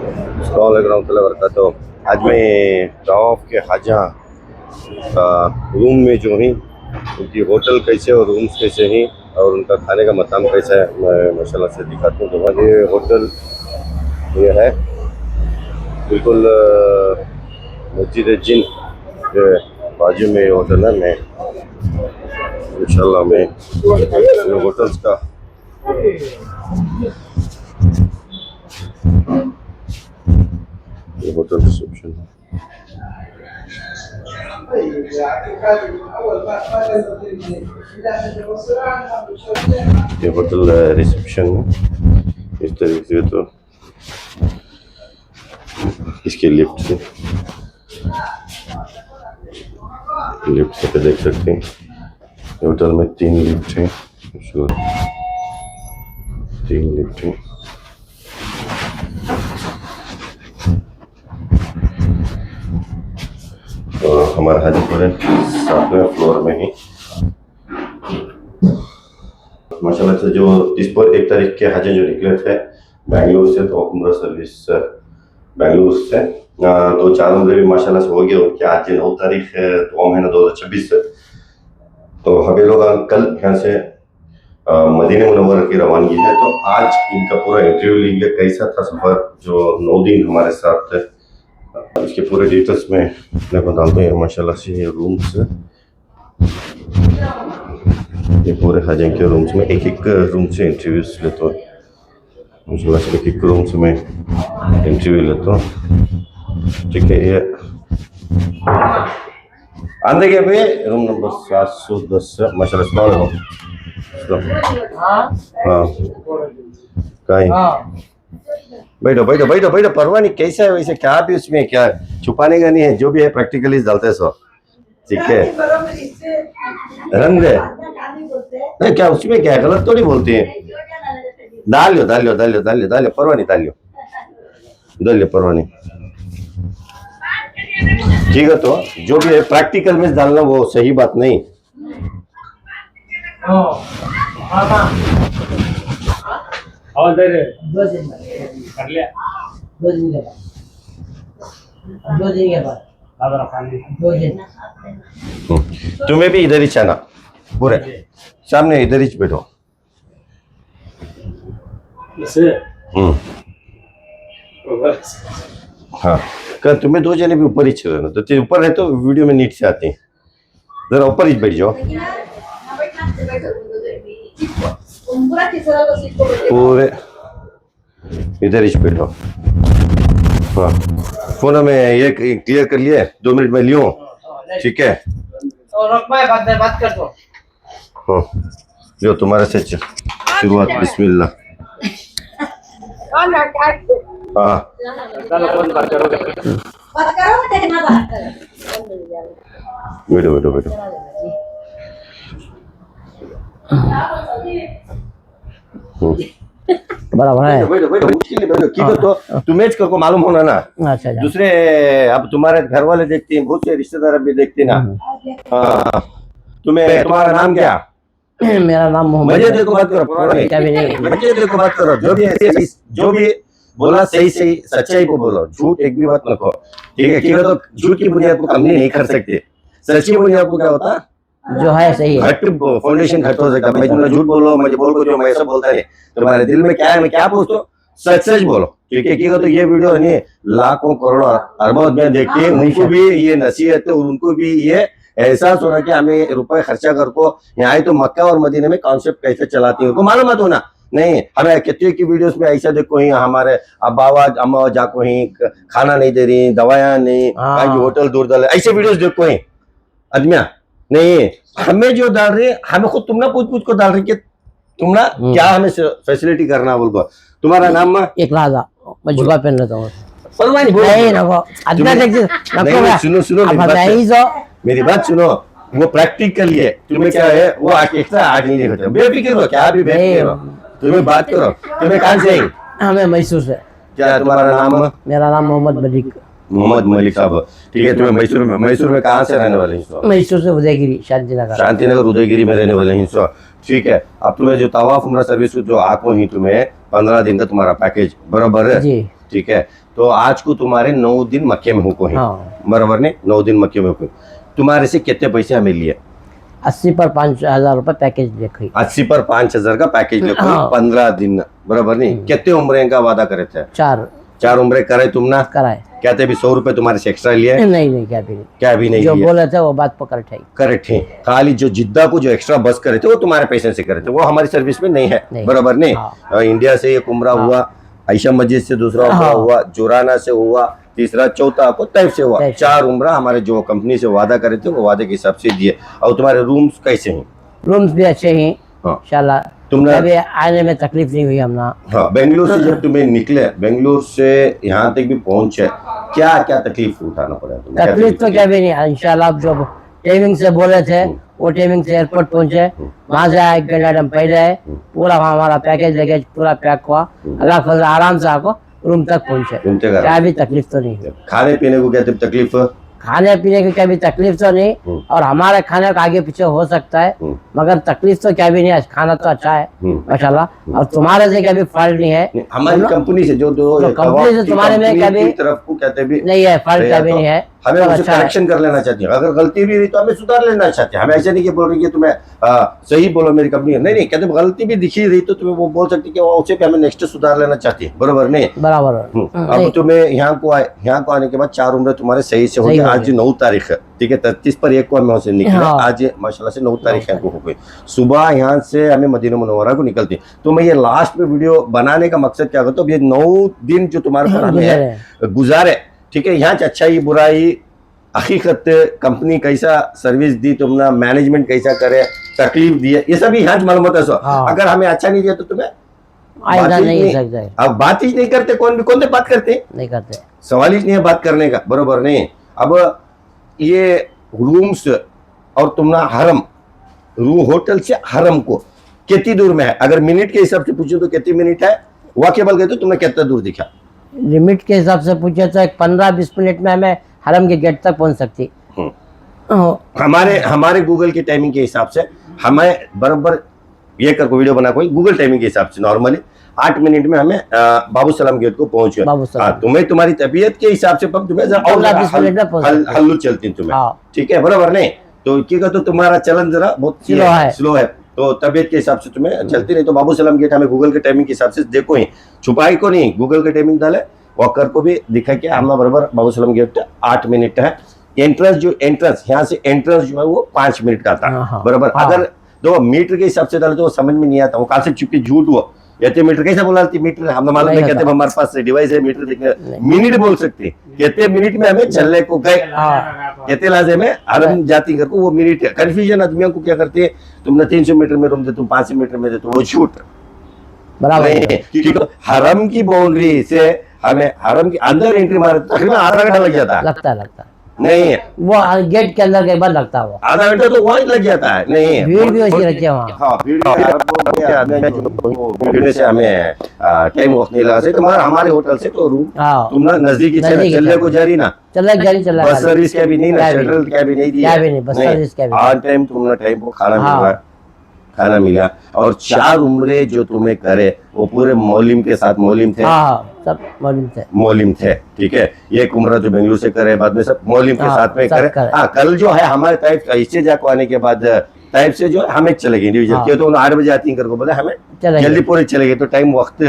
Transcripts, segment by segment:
तो आज मैं तवाफ के हाजा रूम में जो ही उनकी होटल कैसे और रूम्स कैसे हैं और उनका खाने का मकाम कैसा है मैं माशाल्लाह से दिखाता हूँ। तो ये होटल ये है बिल्कुल मस्जिद जिन के बाजू में ये होटल है। मैं इंशाल्लाह मैं होटल्स का ये होटल रिसेप्शन है। ये होटल रिसेप्शन है इस तरीके से। तो इसके लिफ्ट से देख सकते हैं होटल में 3 लिफ्ट हैं। 3 लिफ्ट हैं। तो हमारा हाजीपुर है 7वें फ्लोर में ही माशाल्लाह से। जो इस पर 1 तारीख के हाजी जो निकले थे बेंगलुरु से, तो उम्रा सर्विस बेंगलुरु से 2-4 उम्रे भी माशाल्लाह से हो गए उनके। आज 9 तारीख है 2 महीना 2026 से। तो हम लोग कल यहाँ से मदीना मुनव्वरा की रवानगी है। तो आज इनका पूरा इंटरव्यू लेंगे कैसा था सफ़र जो 9 दिन हमारे साथ थे। इसके पूरे डिटेल्स में मैं बताता हूँ। माशाल्लाह से ये रूम्स, ये पूरे हाजी के रूम्स में एक रूम से इंटरव्यूज लेता हूँ। माशाल्लाह से एक रूम से मैं इंटरव्यू लेता हूँ। ठीक है, ये आंदे के पे रूम नंबर 710 माशाल्लाह से। हाँ कहीं बैठो बैठो बैठो बैठो, परवाह नहीं। कैसा है वैसे, क्या भी उसमें क्या छुपाने का नहीं है, जो भी है प्रैक्टिकली डालते सो। ठीक है, रंग दे नहीं, क्या उसमें क्या है, गलत थोड़ी बोलते हैं। डालियो डालियो डालियो डालियो डालियो, परवाह नहीं, डालियो डालियो, परवाह नहीं। ठीक है, तो जो भी है प्रैक्टिकल में डालना वो सही बात नहीं। तुम्हें भी इधर ही चाहना, पूरे सामने इधर ही बैठो। हाँ, कर तुम्हें 2 जने भी ऊपर ही चल रहे ना, तो ऊपर है तो वीडियो में नीट से आते हैं। जरा ऊपर ही बैठ जाओ, पूरे इधर ही बैठो। हाँ, फोन में ये क्लियर कर लिए, 2 मिनट में लियो। ठीक है, बात कर दो। हाँ, जो तुम्हारे से शुरुआत बिस्मिल्लाह। हाँ बैठो बैठो बैठो। बराबर है, बैठो बैठो मुश्किल नहीं, बैठो। की तो तुम्हें को मालूम होना ना। अच्छा, दूसरे अब तुम्हारे घर वाले देखते हैं, बहुत से रिश्तेदार भी देखते हैं ना। हाँ, तुम्हारा नाम क्या? मेरा नाम मोहम्मद। मजे देखो बात करो, मजे देखो बात करो। जो भी बोला सही सही सच्चाई को बोलो, झूठ एक भी बात न कहो। ठीक है, ठीक है। तो झूठ की बुनियाद को कम नहीं कर सकते। सच्ची बुनियाद को क्या होता जो है सही है। घट फाउंडेशन घट हो सकता है। मैं तुमने झूठ बोलो, मुझे बोल को जो मैं ऐसा बोलता है, तुम्हारे दिल में क्या है, मैं क्या पूछता हूँ, सच सच बोलो। ठीक है, ठीक है। तो ये वीडियो नहीं लाखों करोड़ों अरबों में देखते हैं, उनको भी ये नसीहत है और उनको भी ये एहसास होना कि हमें रुपए खर्चा कर को यहाँ तो मक्का और मदीने में कॉन्सेप्ट कैसे चलाती है उनको मालूम मत होना। नहीं, हमें कितने की वीडियोस में ऐसा देखो ही, हमारे अब्बावा अम्मा जाको ही खाना नहीं दे रही, दवाइयाँ नहीं, होटल दूर दल, ऐसे वीडियोस देखो ही आदमिया। नहीं, हमें जो डाल रहे, हमें खुद तुम ना पूछ पूछ को डाल रही कि तुम ना क्या हमें फैसिलिटी करना बोल को। तुम्हारा नाम एक राजा, मैं जुआ पहन लेता हूँ। सुनो मेरी बात सुनो। वो प्रैक्टिकल है, तुम्हें क्या है वो एक्स्ट्रा आर्ट नहीं होता। बेफिक्र हो, क्या भी बेफिक्र हो, तुम्हें बात करो। तुम्हें कहाँ से? हमें मैसूर से। क्या तुम्हारा नाम? मेरा नाम मोहम्मद मलिक। मोहम्मद मलिक साहब। ठीक है, तुम्हें मैसूर में कहाँ से रहने वाले हैं? मैसूर से उदयगिरी, शांतिनगर उदयगिरी में रहने वाले हैं। ठीक है, अब तुम्हें जो तवाफ उम्रा सर्विस जो आको ही तुम्हें 15 दिन का तुम्हारा पैकेज बराबर है जी। ठीक है। तो आज को तुम्हारे 9 दिन मक्के में हुको है, हाँ। बराबर ने 9 दिन मक्के में हुको। तुम्हारे से कितने पैसे हमें लिए? 80 पर 5,000 रुपये पैकेज देखी। 80 पर 5,000 का पैकेज लेको, हाँ। 15 दिन, बराबर नहीं? कितने उम्र का वादा करे थे? 4 उम्र करे तुम ना कराए। कहते अभी 100 रुपए तुम्हारे से एक्स्ट्रा लिए? नहीं क्या भी नहीं, क्या भी नहीं जो लिए? बोले थे वो बात पकड़ ठाई। करेक्ट है। खाली जो जिद्दा को जो एक्स्ट्रा बस करे थे वो तुम्हारे पैसे से करे थे, वो हमारी सर्विस में नहीं है, नहीं। बराबर नहीं? हाँ। इंडिया से एक उम्रा हुआ, आयशा मस्जिद से दूसरा उम्रा हाँ। हुआ, जोराना से हुआ, तीसरा चौथा आपको तैफ से हुआ। तैफ से। 4 उम्रा हमारे जो कंपनी से वादा करे थे वो वादे के हिसाब से दिए। और तुम्हारे रूम्स कैसे हैं? रूम्स भी अच्छे हैं हाँ। इंशाल्लाह। तुमने अभी आने में तकलीफ नहीं हुई हमना। हाँ, बेंगलुरु से जब तुम्हें निकले, बेंगलुरु से यहाँ तक भी पहुंचे, क्या क्या तकलीफ उठाना पड़ा तुम्हें? तकलीफ तो क्या भी नहीं इंशाल्लाह। जो टाइमिंग से बोले थे वो टाइमिंग से एयरपोर्ट पहुंचे, वहाँ से 1 घंटा टाइम पहले है, पूरा वहाँ हमारा पैकेज लगेज पूरा पैक हुआ, अल्लाह फजल आराम से आपको रूम तक पहुंचे। क्या भी तकलीफ तो नहीं हुई। खाने पीने को क्या तकलीफ? खाने पीने की क्या भी तकलीफ तो नहीं, और हमारे खाने का आगे पीछे हो सकता है, मगर तकलीफ तो क्या भी नहीं है। खाना तो अच्छा है माशाल्लाह, और तुम्हारे से क्या भी फॉल्ट नहीं है। हमारी कंपनी से जो कंपनी से तुम्हारे में क्या भी तरफ को कहते भी नहीं है, फॉल्ट क्या भी नहीं है। हमें सब उसे अच्छा है। करेक्शन कर लेना चाहते हैं। अगर गलती भी रही तो हमें सुधार लेना चाहते हैं। हमें ऐसे नहीं कि बोल रही कि तुम्हें सही बोलो मेरी कंपनी, नहीं कहते गलती भी दिखी रही तो तुम्हें वो बोल सकती कि उसे भी हमें नेक्स्ट सुधार लेना चाहती है, बराबर नहीं? बराबर। अब तुम्हें यहाँ को आने के बाद 4 उम्र तुम्हारे सही से हो गए। आज 9 तारीख है, ठीक है। 33 पर 1 को हम से निकले, हाँ। आज माशाल्लाह से 9 तारीख है हो गई। सुबह यहाँ से हमें मदीना मुनव्वरा को निकलती। तो मैं ये लास्ट में वीडियो बनाने का मकसद क्या करता हूँ, ये 9 दिन जो तुम्हारे पर हमें गुजारे, ठीक है, यहाँ अच्छाई बुराई हकीकत कंपनी कैसा सर्विस दी तुमने, मैनेजमेंट कैसा करे, तकलीफ दी है, ये सब यहाँ मालूम होता है। हाँ। अगर हमें अच्छा नहीं दिया तो तुम्हें आइंदा नहीं सकता है। अब बात ही नहीं करते, कौन से बात करते? नहीं करते। सवाल ही नहीं है बात करने का, बरोबर नहीं? अब ये रूम्स और तुमना हरम, होटल से हरम को कितनी दूर में है? अगर मिनट के हिसाब से पूछो तो कितनी मिनट है? वाकई बोल गए तो तुमने कितना दूर दिखा? लिमिट के हिसाब से पूछे तो 15-20 मिनट में हमें हरम के गेट तक पहुंच सकती। हमारे गूगल की टाइमिंग के हिसाब से हमें बराबर ये कर वीडियो बना कोई गूगल टाइमिंग के हिसाब से नॉर्मली 8 मिनट में हमें बाबू सलाम गेट को पहुंच गए। हाँ, तुम्हें तुम्हारी तबीयत के हिसाब से तुम्हें हल्लू चलती तुम्हें, ठीक है, बराबर नहीं? तो क्या तो तुम्हारा चलन जरा बहुत स्लो है, तो तबीयत के हिसाब से तुम्हें चलती नहीं। तो बाबू सलाम गेट हमें गूगल के टाइमिंग के हिसाब से देखो ही, छुपाई को नहीं, गूगल के टाइमिंग डाले, वॉकर को भी दिखा के हम बराबर बाबू सलाम गेट 8 मिनट है। एंट्रेंस यहाँ से एंट्रेंस जो है वो 5 मिनट का था, बराबर। अगर 2 मीटर के हिसाब से डाले तो वो समझ में नहीं आता, वो कहा से चुकी झूठ हुआ। कहते मीटर कैसा बोला? मीटर हम मालूम नहीं, कहते हमारे पास डिवाइस है मीटर देखने, मिनट बोल सकते। कहते मिनट में हमें चलने को गए, कहते लाजे में हरम जाती कर को वो मिनट है। कंफ्यूजन आदमियों को क्या करते हैं, तुमने 300 मीटर में रूम दे, तुम 500 मीटर में दे, तो वो झूठ बराबर। हरम की बाउंड्री से हमें हरम के अंदर एंट्री मारे तकरीबन आधा घंटा लग जाता है। लगता नहीं, वो गेट के अंदर के बाद लगता है, वो आधा घंटा तो वहीं लग जाता है। नहीं, भीड़ भी अच्छी रहती है वहाँ। हाँ, भीड़ से हमें टाइम वक्त नहीं लगा। तो हमारे होटल से तो रूम तुम ना नजदीकी चलने को जा रही ना, बस सर्विस क्या भी नहीं ना, शटल क्या भी नहीं दिया, ऑन टाइम तुमने टाइम को खाना मिला। और 4 उम्रे जो तुम्हें करे वो पूरे मौलिम के साथ, मौलिम थे, ठीक है। ये उम्रा जो बेंगलुरु से करे, बाद में सब मौलिम के साथ में करे। हाँ, कल जो है हमारे ताइफ इससे जाको आने के बाद ताइफ से जो है हमें चलेगी इंडिविजुअल, क्यों तो 8 बजे आती कर को बोला हमें जल्दी पूरे चलेगी, तो टाइम वक्त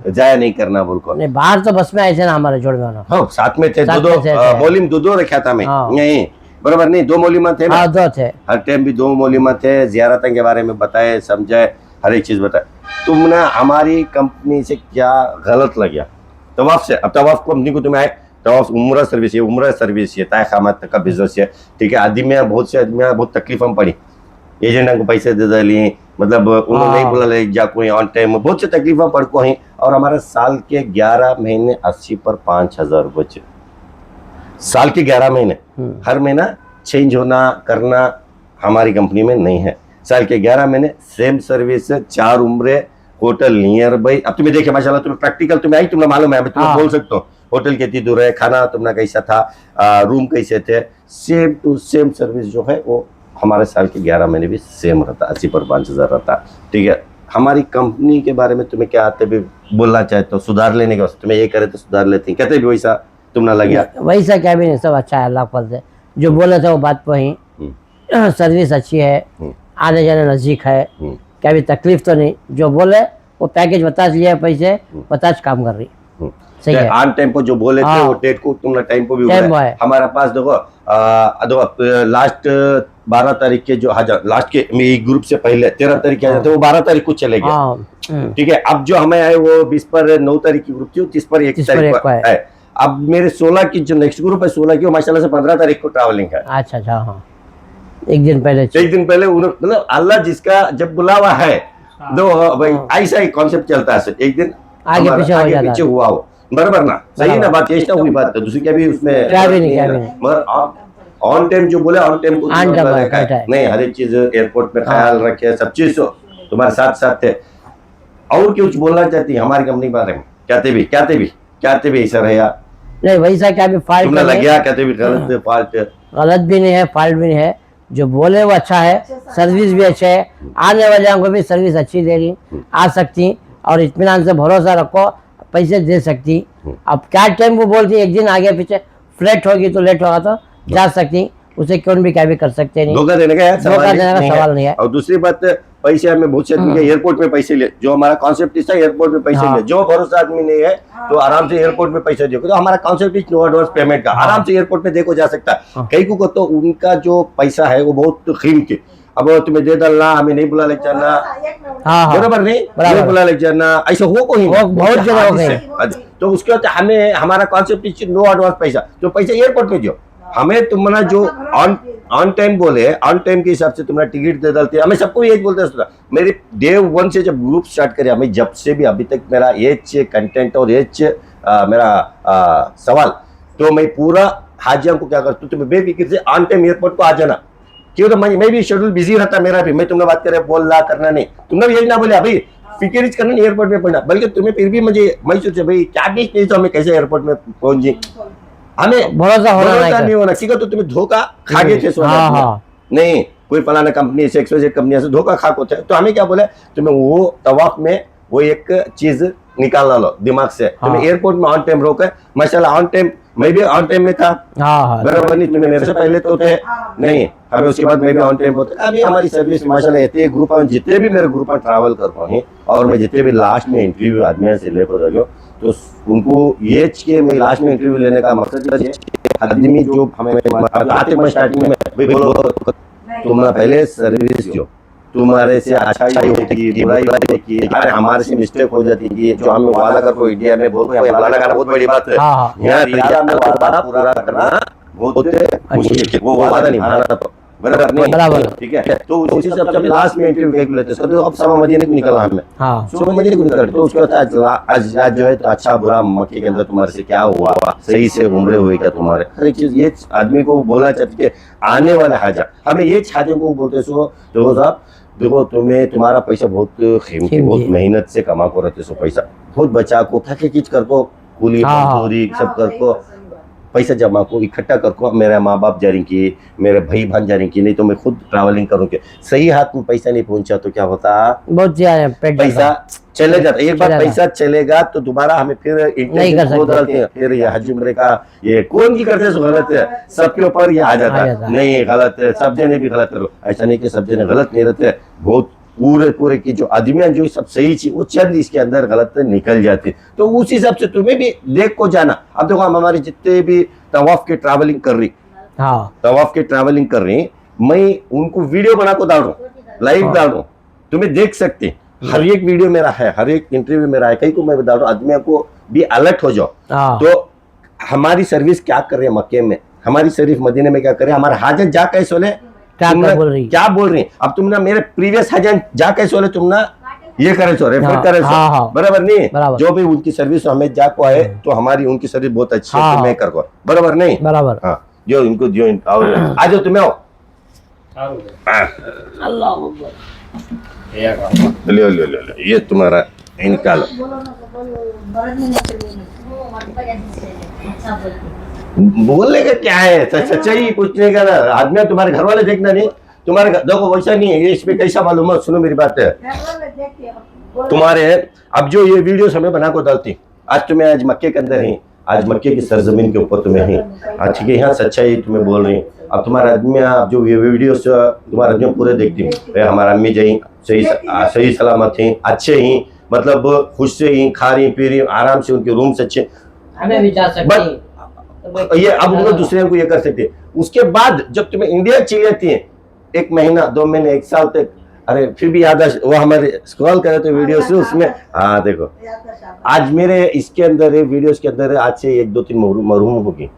जाया नहीं करना बोल को। बाहर तो बस में ऐसे ना हमारे जोड़ में, हाँ, साथ में थे, मौलिम दो रखा था मैं, नहीं बराबर नहीं, 2 मौलिमा थे ना, 2 थे, हर टाइम भी 2 मौलिमा थे। जियारतों के बारे में बताए, समझाए, हर एक चीज बताए। तुमने हमारी कंपनी से क्या गलत लगा? तवाफ से, अब तवाफ कंपनी को तुम्हें आए, तवाफ उम्रा सर्विस है, ताय खामत का बिजनेस है, ठीक है। आदमियाँ बहुत तकलीफ हम पड़ी, एजेंट को पैसे दे दिए, मतलब उन्होंने नहीं बोला ले जा कोई ऑन टाइम, बहुत से तकलीफा पड़ को हैं। और हमारे साल के 11 महीने 80 पर 5,000 बचे, साल के 11 महीने, हर महीना चेंज होना करना हमारी कंपनी में नहीं है। साल के 11 महीने सेम सर्विस, 4 उम्रे, होटल नियर बाई। अब तुम्हें देखे माशाल्लाह, तुम्हें प्रैक्टिकल तुम्हें आई, तुम्हें मालूम है, मैं तुम्हें बोल सकता हूँ होटल कितनी दूर है, खाना तुमने कैसा था, रूम कैसे थे, सेम टू सेम सर्विस जो है वो हमारे साल के 11 महीने भी सेम रहता, 80 पर 5,000 रहता, ठीक है। हमारी कंपनी के बारे में तुम्हें क्या आते भी बोलना चाहते हो, सुधार लेने के वास्ते तुम्हें ये करे तो सुधार लेते हैं, कहते भी वैसा तुम ना लग गया? वैसा क्या भी नहीं, सब अच्छा है अल्लाह के फजल से। जो बोले थे वो बात पे ही, सर्विस अच्छी है, आने जाने नज़दीक है, क्या भी तकलीफ तो नहीं। जो बोले वो पैकेज बता लिया, पैसे 50 काम कर रही, सही है। ऑन टेम्पो जो बोले थे वो डेट को तुमने टाइम को भी टेम्पो उठाया। है। हमारा पास देखो लास्ट 12 तारीख के जो हजार लास्ट के एक ग्रुप से पहले 13 तारीख के आ जाते वो 12 तारीख को चले गए, हाँ, ठीक है। अब जो हमें आए वो 20 पर 9 तारीख की ग्रुप थी, 30 पर 1 तारीख को है। अब मेरे 16 की जो नेक्स्ट ग्रुप है 16 की वो माशाल्लाह से 15 तारीख को ट्रैवलिंग है। अच्छा अच्छा, हाँ, एक दिन पहले मतलब अल्लाह जिसका जब बुलावा है दो भाई, ऐसा ही कॉन्सेप्ट चलता है। एक दिन आगे पीछे हो जाता है। पीछे हुआ हो, बराबर ना, सही ना बात, चेष्टा हुई बात है, दूसरी क्या भी उसमें क्या भी नहीं। मगर ऑन टाइम जो बोले ऑन टाइम है। नहीं, हर एक चीज एयरपोर्ट में ख्याल रखे, सब चीज तो तुम्हारे साथ साथ थे। और कुछ बोलना चाहती हमारी कंपनी के बारे में? कहते भी ऐसा रहा नहीं, वैसा क्या भी फाल्ट तुमने लग गया, कहते भी गलत फाल्ट, गलत भी नहीं है, फाल्ट भी नहीं है। जो बोले वो अच्छा है, सर्विस भी अच्छा है, आने वाले को भी सर्विस अच्छी दे रही, आ सकती और इत्मीनान से भरोसा रखो, पैसे दे सकती। अब क्या टाइम वो बोलती, एक दिन आगे पीछे फ्लैट होगी तो लेट होगा तो जा सकती, उसे क्यों भी क्या भी कर सकते नहीं। धोखा देने का सवाल नहीं है। और दूसरी बात, पैसे हमें बहुत से आदमी एयरपोर्ट में पैसे ले, जो हमारा कॉन्सेप्ट था एयरपोर्ट में पैसे ले, जो भरोसा आदमी नहीं है तो आराम से एयरपोर्ट में पैसे दे, तो हमारा concept is no advance payment का, आराम से एयरपोर्ट में देखो जा सकता है। कई को तो उनका जो पैसा है वो बहुत कीमती, अब तुम्हें दे डालना, हमें नहीं बुला ले जाना, बराबर नहीं बुला ले जाना, ऐसा हो कोई बहुत जगह हो गई। तो उसके बाद हमें हमारा कॉन्सेप्ट इज नो एडवांस पैसा, जो पैसा एयरपोर्ट में दो, हमें तुम्हारा जो ऑन टाइम बोले, ऑन टाइम के हिसाब से तुम्हारा टिकट दे डालते हैं। हमें सबको यही बोलते हैं, मेरे डे 1 से जब ग्रुप स्टार्ट करे, हमें जब से भी अभी तक मेरा ये कंटेंट और ये मेरा सवाल, तो मैं पूरा हाजिया को क्या करता हूँ, तुम्हें बेफिक्र से ऑन टाइम एयरपोर्ट को आ जाना, क्यों तो मैं भी शेड्यूल बिजी रहता मेरा भी, मैं तुमने बात करे बोलना करना नहीं, तुमने भी यही ना बोले भाई फिक्र करना एयरपोर्ट में पड़ना, बल्कि तुम्हें फिर भी मुझे मैं सोचे भाई क्या नहीं तो हमें कैसे एयरपोर्ट में पहुंच जी, हमें भरोसा नहीं होना सीखा, तो तुम्हें धोखा खा गए थे नहीं, कोई फलाना कंपनी से XYZ कंपनी से धोखा खा को थे, तो हमें क्या बोले, तुम्हें वो तवाफ में वो एक चीज निकालना लो दिमाग से, तुम्हें एयरपोर्ट में ऑन टाइम रोका, माशाल्लाह ऑन टाइम, मैं भी ऑन टाइम में था, बराबर नहीं, तुम्हें मेरे से पहले तो थे नहीं, हमें उसके बाद मैं भी ऑन टाइम होता। अभी हमारी सर्विस माशाल्लाह इतने ग्रुप में, जितने भी मेरे ग्रुप में ट्रैवल कर पाए और मैं जितने भी लास्ट में इंटरव्यू आदमी से लेकर गया, तो उनको ये कि मैं लास्ट में इंटरव्यू लेने का मकसद आदमी जो हमें आते मैं स्टार्टिंग में बोलो तुम ना पहले सर्विस दो, तुम्हारे से अच्छाई होती, बुराई होती, अरे हमारे से मिस्टेक हो जाती है, जो हमें वादा करो इंडिया में बोलते हैं, वादा करना बहुत बड़ी बात है, यहाँ रिया में वादा पूरा करना बहुत मुश्किल है, वो वादा नहीं माना तो बराबर नहीं, ठीक है। तो उसी से जब लास्ट में इंटरव्यू कैलकुलेट लेते हैं, तो अब सब मदीने को निकला हमें, सब मदीने को निकल, तो उसके बाद आज जो है तो अच्छा बुरा मक्के के अंदर तुम्हारे से क्या हुआ, सही से उम्र हुई क्या तुम्हारे, हर एक चीज ये आदमी को बोलना चाहते कि आने वाला हाजा, हमें ये हाजा को बोलते सो देखो साहब, देखो तुम्हें तुम्हारा पैसा बहुत कीमती, बहुत मेहनत से कमा को रहते सो पैसा, बहुत बचा को थके खींच कर को कूली मजदूरी सब कर को पैसा जमा को इकट्ठा कर को, मेरे माँ बाप जा रही की, मेरे भाई बहन जा रही की, नहीं तो मैं खुद ट्रैवलिंग करूँगी, सही हाथ में पैसा नहीं पहुंचा तो क्या होता, बहुत पैसा चले जाता, एक बार पैसा चलेगा तो दोबारा हमें फिर नहीं कर सकते, फिर ये हज उम्रे का ये कौन की करते गलत है, सबके ऊपर ये आ जाता है, नहीं गलत है, सब जने भी गलत करो, ऐसा नहीं कि सब जने गलत नहीं रहते, बहुत पूरे की जो आदमियां जो सब सही चीज वो चंद इसके अंदर गलत निकल जाती, तो उस हिसाब से तुम्हें भी देख को जाना। अब देखो हम हमारे जितने भी तवाफ के ट्रैवलिंग कर रही, मैं उनको वीडियो बना को डाल रहा हूँ, लाइव डाल रहा हूँ, तुम्हें देख सकते, हर एक वीडियो मेरा है, हर एक इंटरव्यू मेरा है, कई को मैं बता रहा हूँ, आदमियों को भी अलर्ट हो जाओ। तो हमारी सर्विस क्या कर रही है मक्के में, हमारी सर्विस मदीने में क्या कर रही है, हमारा हाजत जा कैसे बोले, क्या बोल रही, अब तुमने मेरे प्रीवियस हाजत जा कैसे बोले, तुमने ये करे सो रेफर करे सो, बराबर नहीं, जो भी उनकी सर्विस हमें जा को आए तो हमारी उनकी सर्विस बहुत अच्छी है, मैं कर को, बराबर नहीं, बराबर, हाँ, जो इनको जो आ जाओ तुम्हें आओ, ले ये तुम्हारा निकालो, बोलने का क्या है, सच्चाई पूछने का ना, आदमी तुम्हारे घर वाले देखना नहीं, तुम्हारे देखो वैसा नहीं है ये, इसमें कैसा मालूम है, सुनो मेरी बात है, तुम्हारे अब जो ये वीडियो हमें बना को डालती, आज तुम्हें आज मक्के के अंदर ही, आज मक्के की सरजमीन के ऊपर तुम्हें ही आज ठीक है, यहाँ सच्चाई तुम्हें बोल रही। अब तुम्हारा आदमी अब जो ये वीडियो तुम्हारा आदमी पूरे देखती, हमारा अम्मी जी सही सलामत थी, अच्छे ही, मतलब खुश से ही, खा रही पी रही आराम से, उनके रूम से अच्छे, हमें भी जा सकते हैं। ये अब उन लोग दूसरे को ये कर सकते। उसके बाद जब तुम्हें इंडिया चली जाती है, 1 महीना 2 महीने 1 साल तक, अरे फिर भी याद वो हमारे स्क्रॉल करे तो वीडियो से उसमें, हाँ देखो आज मेरे इसके अंदर है, वीडियोस के अंदर है, आज से 1 2 3 मरहूम होगी,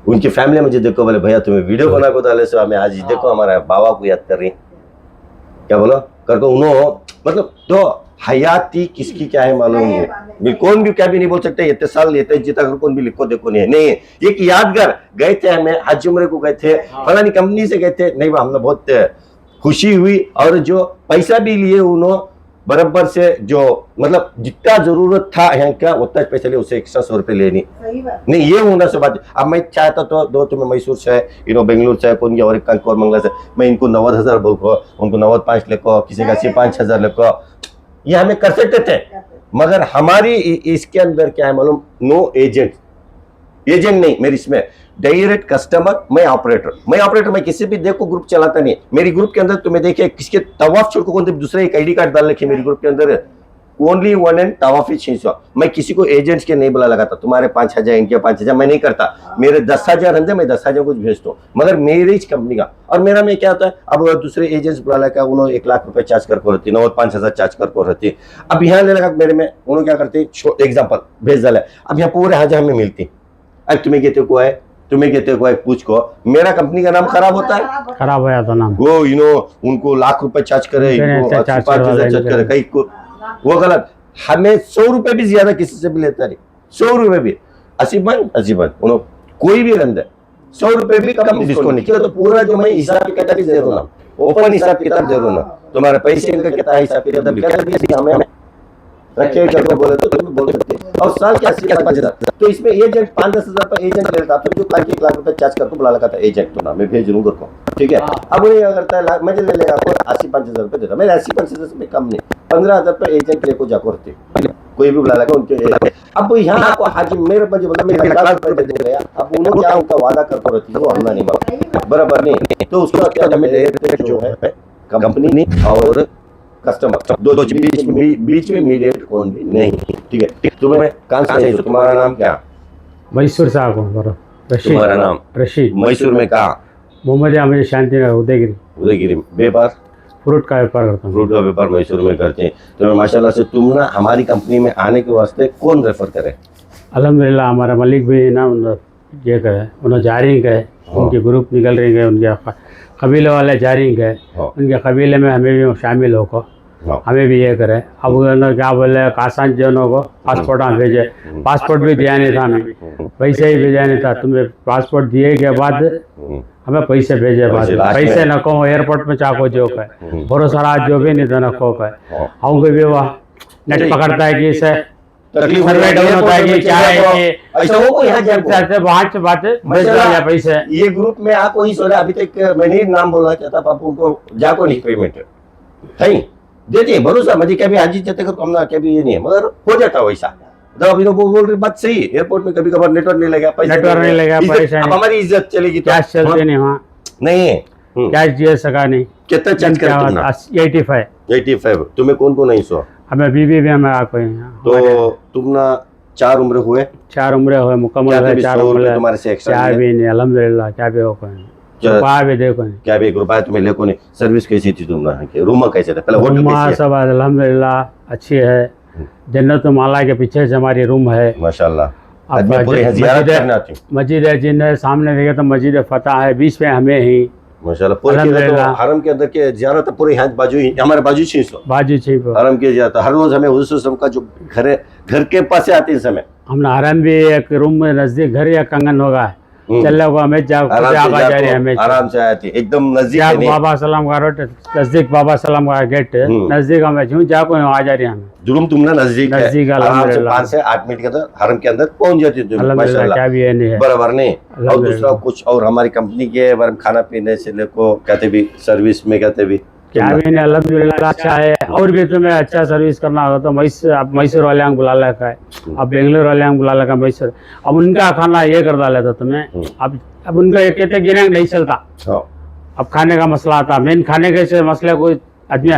उनकी फैमिली मुझे देखो बोले भैया तुम्हें वीडियो बना को डाले सो हमें आज देखो हमारा बाबा को याद कर रही, क्या बोलो करके उन्होंने, मतलब तो हयाती किसकी क्या है मालूम नहीं, कौन भी क्या भी नहीं बोल सकते, इतने साल लेते जीता कर कौन भी लिखो देखो नहीं है, नहीं एक यादगार गए थे, हमें हज उम्रे को गए थे, फलानी कंपनी से गए थे, नहीं हमने बहुत खुशी हुई, और जो पैसा भी लिए उन्होंने बराबर से, जो मतलब जितना जरूरत था यहाँ का उतना पैसा लिए, उससे एक्स्ट्रा 100 रुपये लेनी नहीं, ये होना से बात। अब मैं चाहता तो दो तुम्हें मैसूर से बेंगलुरु से कौन गया, और एक कंकोर मंगला से, मैं इनको 90,000 बोलो, उनको 95 लिखो, किसी का 5,000 लिखो, ये हमें कर सकते थे, मगर हमारी इसके अंदर क्या है मालूम, नो एजेंट नहीं मेरी, इसमें डायरेक्ट कस्टमर, मैं ऑपरेटर, मैं किसी भी देखो ग्रुप चलाता नहीं, मेरी ग्रुप के अंदर तुम्हें देखिए किसके तवाफ छोड़ को कौन दूसरे एक आईडी कार्ड डाल रखे मेरी ग्रुप के अंदर, ओनली 1 एंड तवाफी 600, मैं किसी को एजेंट्स के नहीं बुला लगाता, तुम्हारे 5,000 इनके 5,000 मैं नहीं करता, मेरे 10,000 अंदर मैं 10,000 कुछ भेजता हूँ, मगर मेरी कंपनी का, और मेरा में क्या होता है, अब दूसरे एजेंट्स बुला लगा, उन्होंने 1 लाख रुपए चार्ज कर रहती, 5,000 चार्ज कर रहती, अब यहाँ ले लगा मेरे में, उन्होंने क्या करते एग्जाम्पल भेज डाला, अब यहाँ पूरे हजार में मिलती, अब तुम्हें कहते को है, पूछ को, मेरा कंपनी का नाम खराब होता है, खराब हो जाता नाम, वो उनको लाख रुपए चार्ज करे, इनको 5,000 चार्ज करे, कहीं को वो गलत, हमें 100 रुपए भी ज्यादा किसी से भी लेता नहीं, 100 रुपए भी असीबन कोई भी रंद 100 रुपए भी कम डिस्काउंट नहीं किया, तो पूरा जो मैं हिसाब किताब दे रहा हूँ, ओपन हिसाब किताब दे रहा हूँ, तुम्हारे पैसे इनका कितना हिसाब किताब हमें रखे करके बोले तो तुम्हें बोल सकते, और साल के 80,000, तो इसमें एजेंट 5-10 हजार पर एजेंट ले लेता, तो जो 1 लाख रुपए चार्ज करके बुला लगा था एजेंट, तो ना मैं भेज दूंगा को, ठीक है। अब वो क्या करता है, मुझे ले लेगा 85,000 रुपए देता, मेरे 85,000 से कम नहीं, 15,000 पर एजेंट लेको जाको रहती, कोई भी बुला लगा उनके। अब यहाँ आपको हाजी मेरे बजे बोला मैं 1 लाख रुपए दे गया, अब उन्होंने क्या उनका वादा करते रहती है, वो हमला नहीं माना बराबर नहीं, तो उसके बाद क्या हमें जो है कंपनी नहीं और कस्टमर दो बीच में मीडिएट कौन भी नहीं, ठीक है। तुम्हें कहाँ से, तुम्हारा नाम क्या? मैसूर से आको बरो, रशीद, तुम्हारा नाम रशीद, मैसूर में कहाँ? मोहम्मद मुझे शांति नगर उदयगिरी, व्यापार फ्रूट का व्यापार करता हूँ, फ्रूट का व्यापार मैसूर में करते हैं, तो माशाल्लाह से तुम ना हमारी कंपनी में आने के वास्ते कौन रेफर करे? अल्हम्दुलिल्लाह हमारा मलिक भी ना ये कहे, उन्होंने जारी गए, उनके ग्रुप निकल रहे गए, उनके कबीले वाले जारी गए, उनके कबीले में हमें भी शामिल होकर हमें भी ये करे। अब उन्होंने क्या बोले, आसान जनों को पासपोर्ट हम भेजे, पासपोर्ट भी दिया नहीं था, हमें पैसे ही भेजा नहीं था, तुम्हें पासपोर्ट दिए के बाद हमें पैसे भेजे, बाद पैसे न को एयरपोर्ट में चाको जो है भरोसा जो भी नहीं था न को है, हमको भी वह नेट पकड़ता है कि इसे तकलीफ सर्वे डाउन होता है कि क्या है कि ऐसा हो को यहाँ वहाँ से बात भेज दिया पैसे। ये ग्रुप में आप वही सोचा, अभी तक मैंने नाम बोलना चाहता पापू को, जाको नहीं पेमेंट है देते हैं भरोसा, मुझे कभी हाजी चाहते कर हमना कभी ये नहीं है, मगर हो जाता वैसा। तो अभी तो बोल रही बात सही, एयरपोर्ट में कभी कभार नेटवर्क नहीं लगा, पैसा अब हमारी इज्जत चलेगी, कैश चलते नहीं वहाँ, नहीं है कैश दिए सका नहीं। कितना चार्ज करते? 85। तुम्हें कौन को नहीं सो? हमें बीबी भी हमें कोई, तो तुम ना 4 उम्र हुए, 4 उम्र हुए मुकम्मल है, 4 उम्र तुम्हारे से एक्स्ट्रा क्या भी नहीं, अल्हम्दुलिल्लाह क्या भी हो कोई भी देखो नहीं, क्या भी 1 रुपया तुम्हें लेको नहीं। सर्विस कैसी थी तुम्हारा, रूम कैसे था, पहले रूम सब अल्हम्दुलिल्लाह अच्छी है, जन्नत माला के पीछे से हमारी रूम है माशाल्लाह। मस्जिद है जिन सामने देखे तो मस्जिद फतह है, बीच में हमें ही माशाल्लाह पूरे हरम के अंदर के ज़ियारत पूरे यहाँ बाजू ही, हमारे बाजू हरम के ज़ियारत हर रोज हमें हुजूर का जो घर के पास से आते हैं समय, हमने हरम भी एक रूम में नजदीक घर या कंगन होगा, चलने को हमें आगा जा रही है हमें आराम से आती एकदम नजदीक है नहीं। बाबा सलाम का रोड नजदीक बाबा सलाम का गेट नजदीक हमें झूठ जाको आ जा रही है हमें जुर्म तुमने नजदीक है, नजदीक है, आराम से अल्हम्दुलिल्लाह। 5 से 8 मिनट के अंदर हरम के अंदर पहुंच जाती तुम अल्हम्दुलिल्लाह माशाल्लाह। क्या भी है नहीं है बराबर नहीं। और अल्हम्दुलिल्लाह। दूसरा कुछ और हमारी कंपनी के बारे में खाना पीने से लेको कहते भी सर्विस में कहते भी क्या भी नहीं अल्हम्दुलिल्लाह अच्छा है। और भी तुम्हें अच्छा सर्विस करना होगा तो मैसूर वाले को बुला लेका है, अब बेंगलोर वाले को बुला लेका मैसूर। अब उनका खाना ये कर डाला था तुम्हें, अब उनका ये कहते गिरंग नहीं चलता। हाँ। अब खाने का मसला आता, मेन खाने के से मसले को आदमी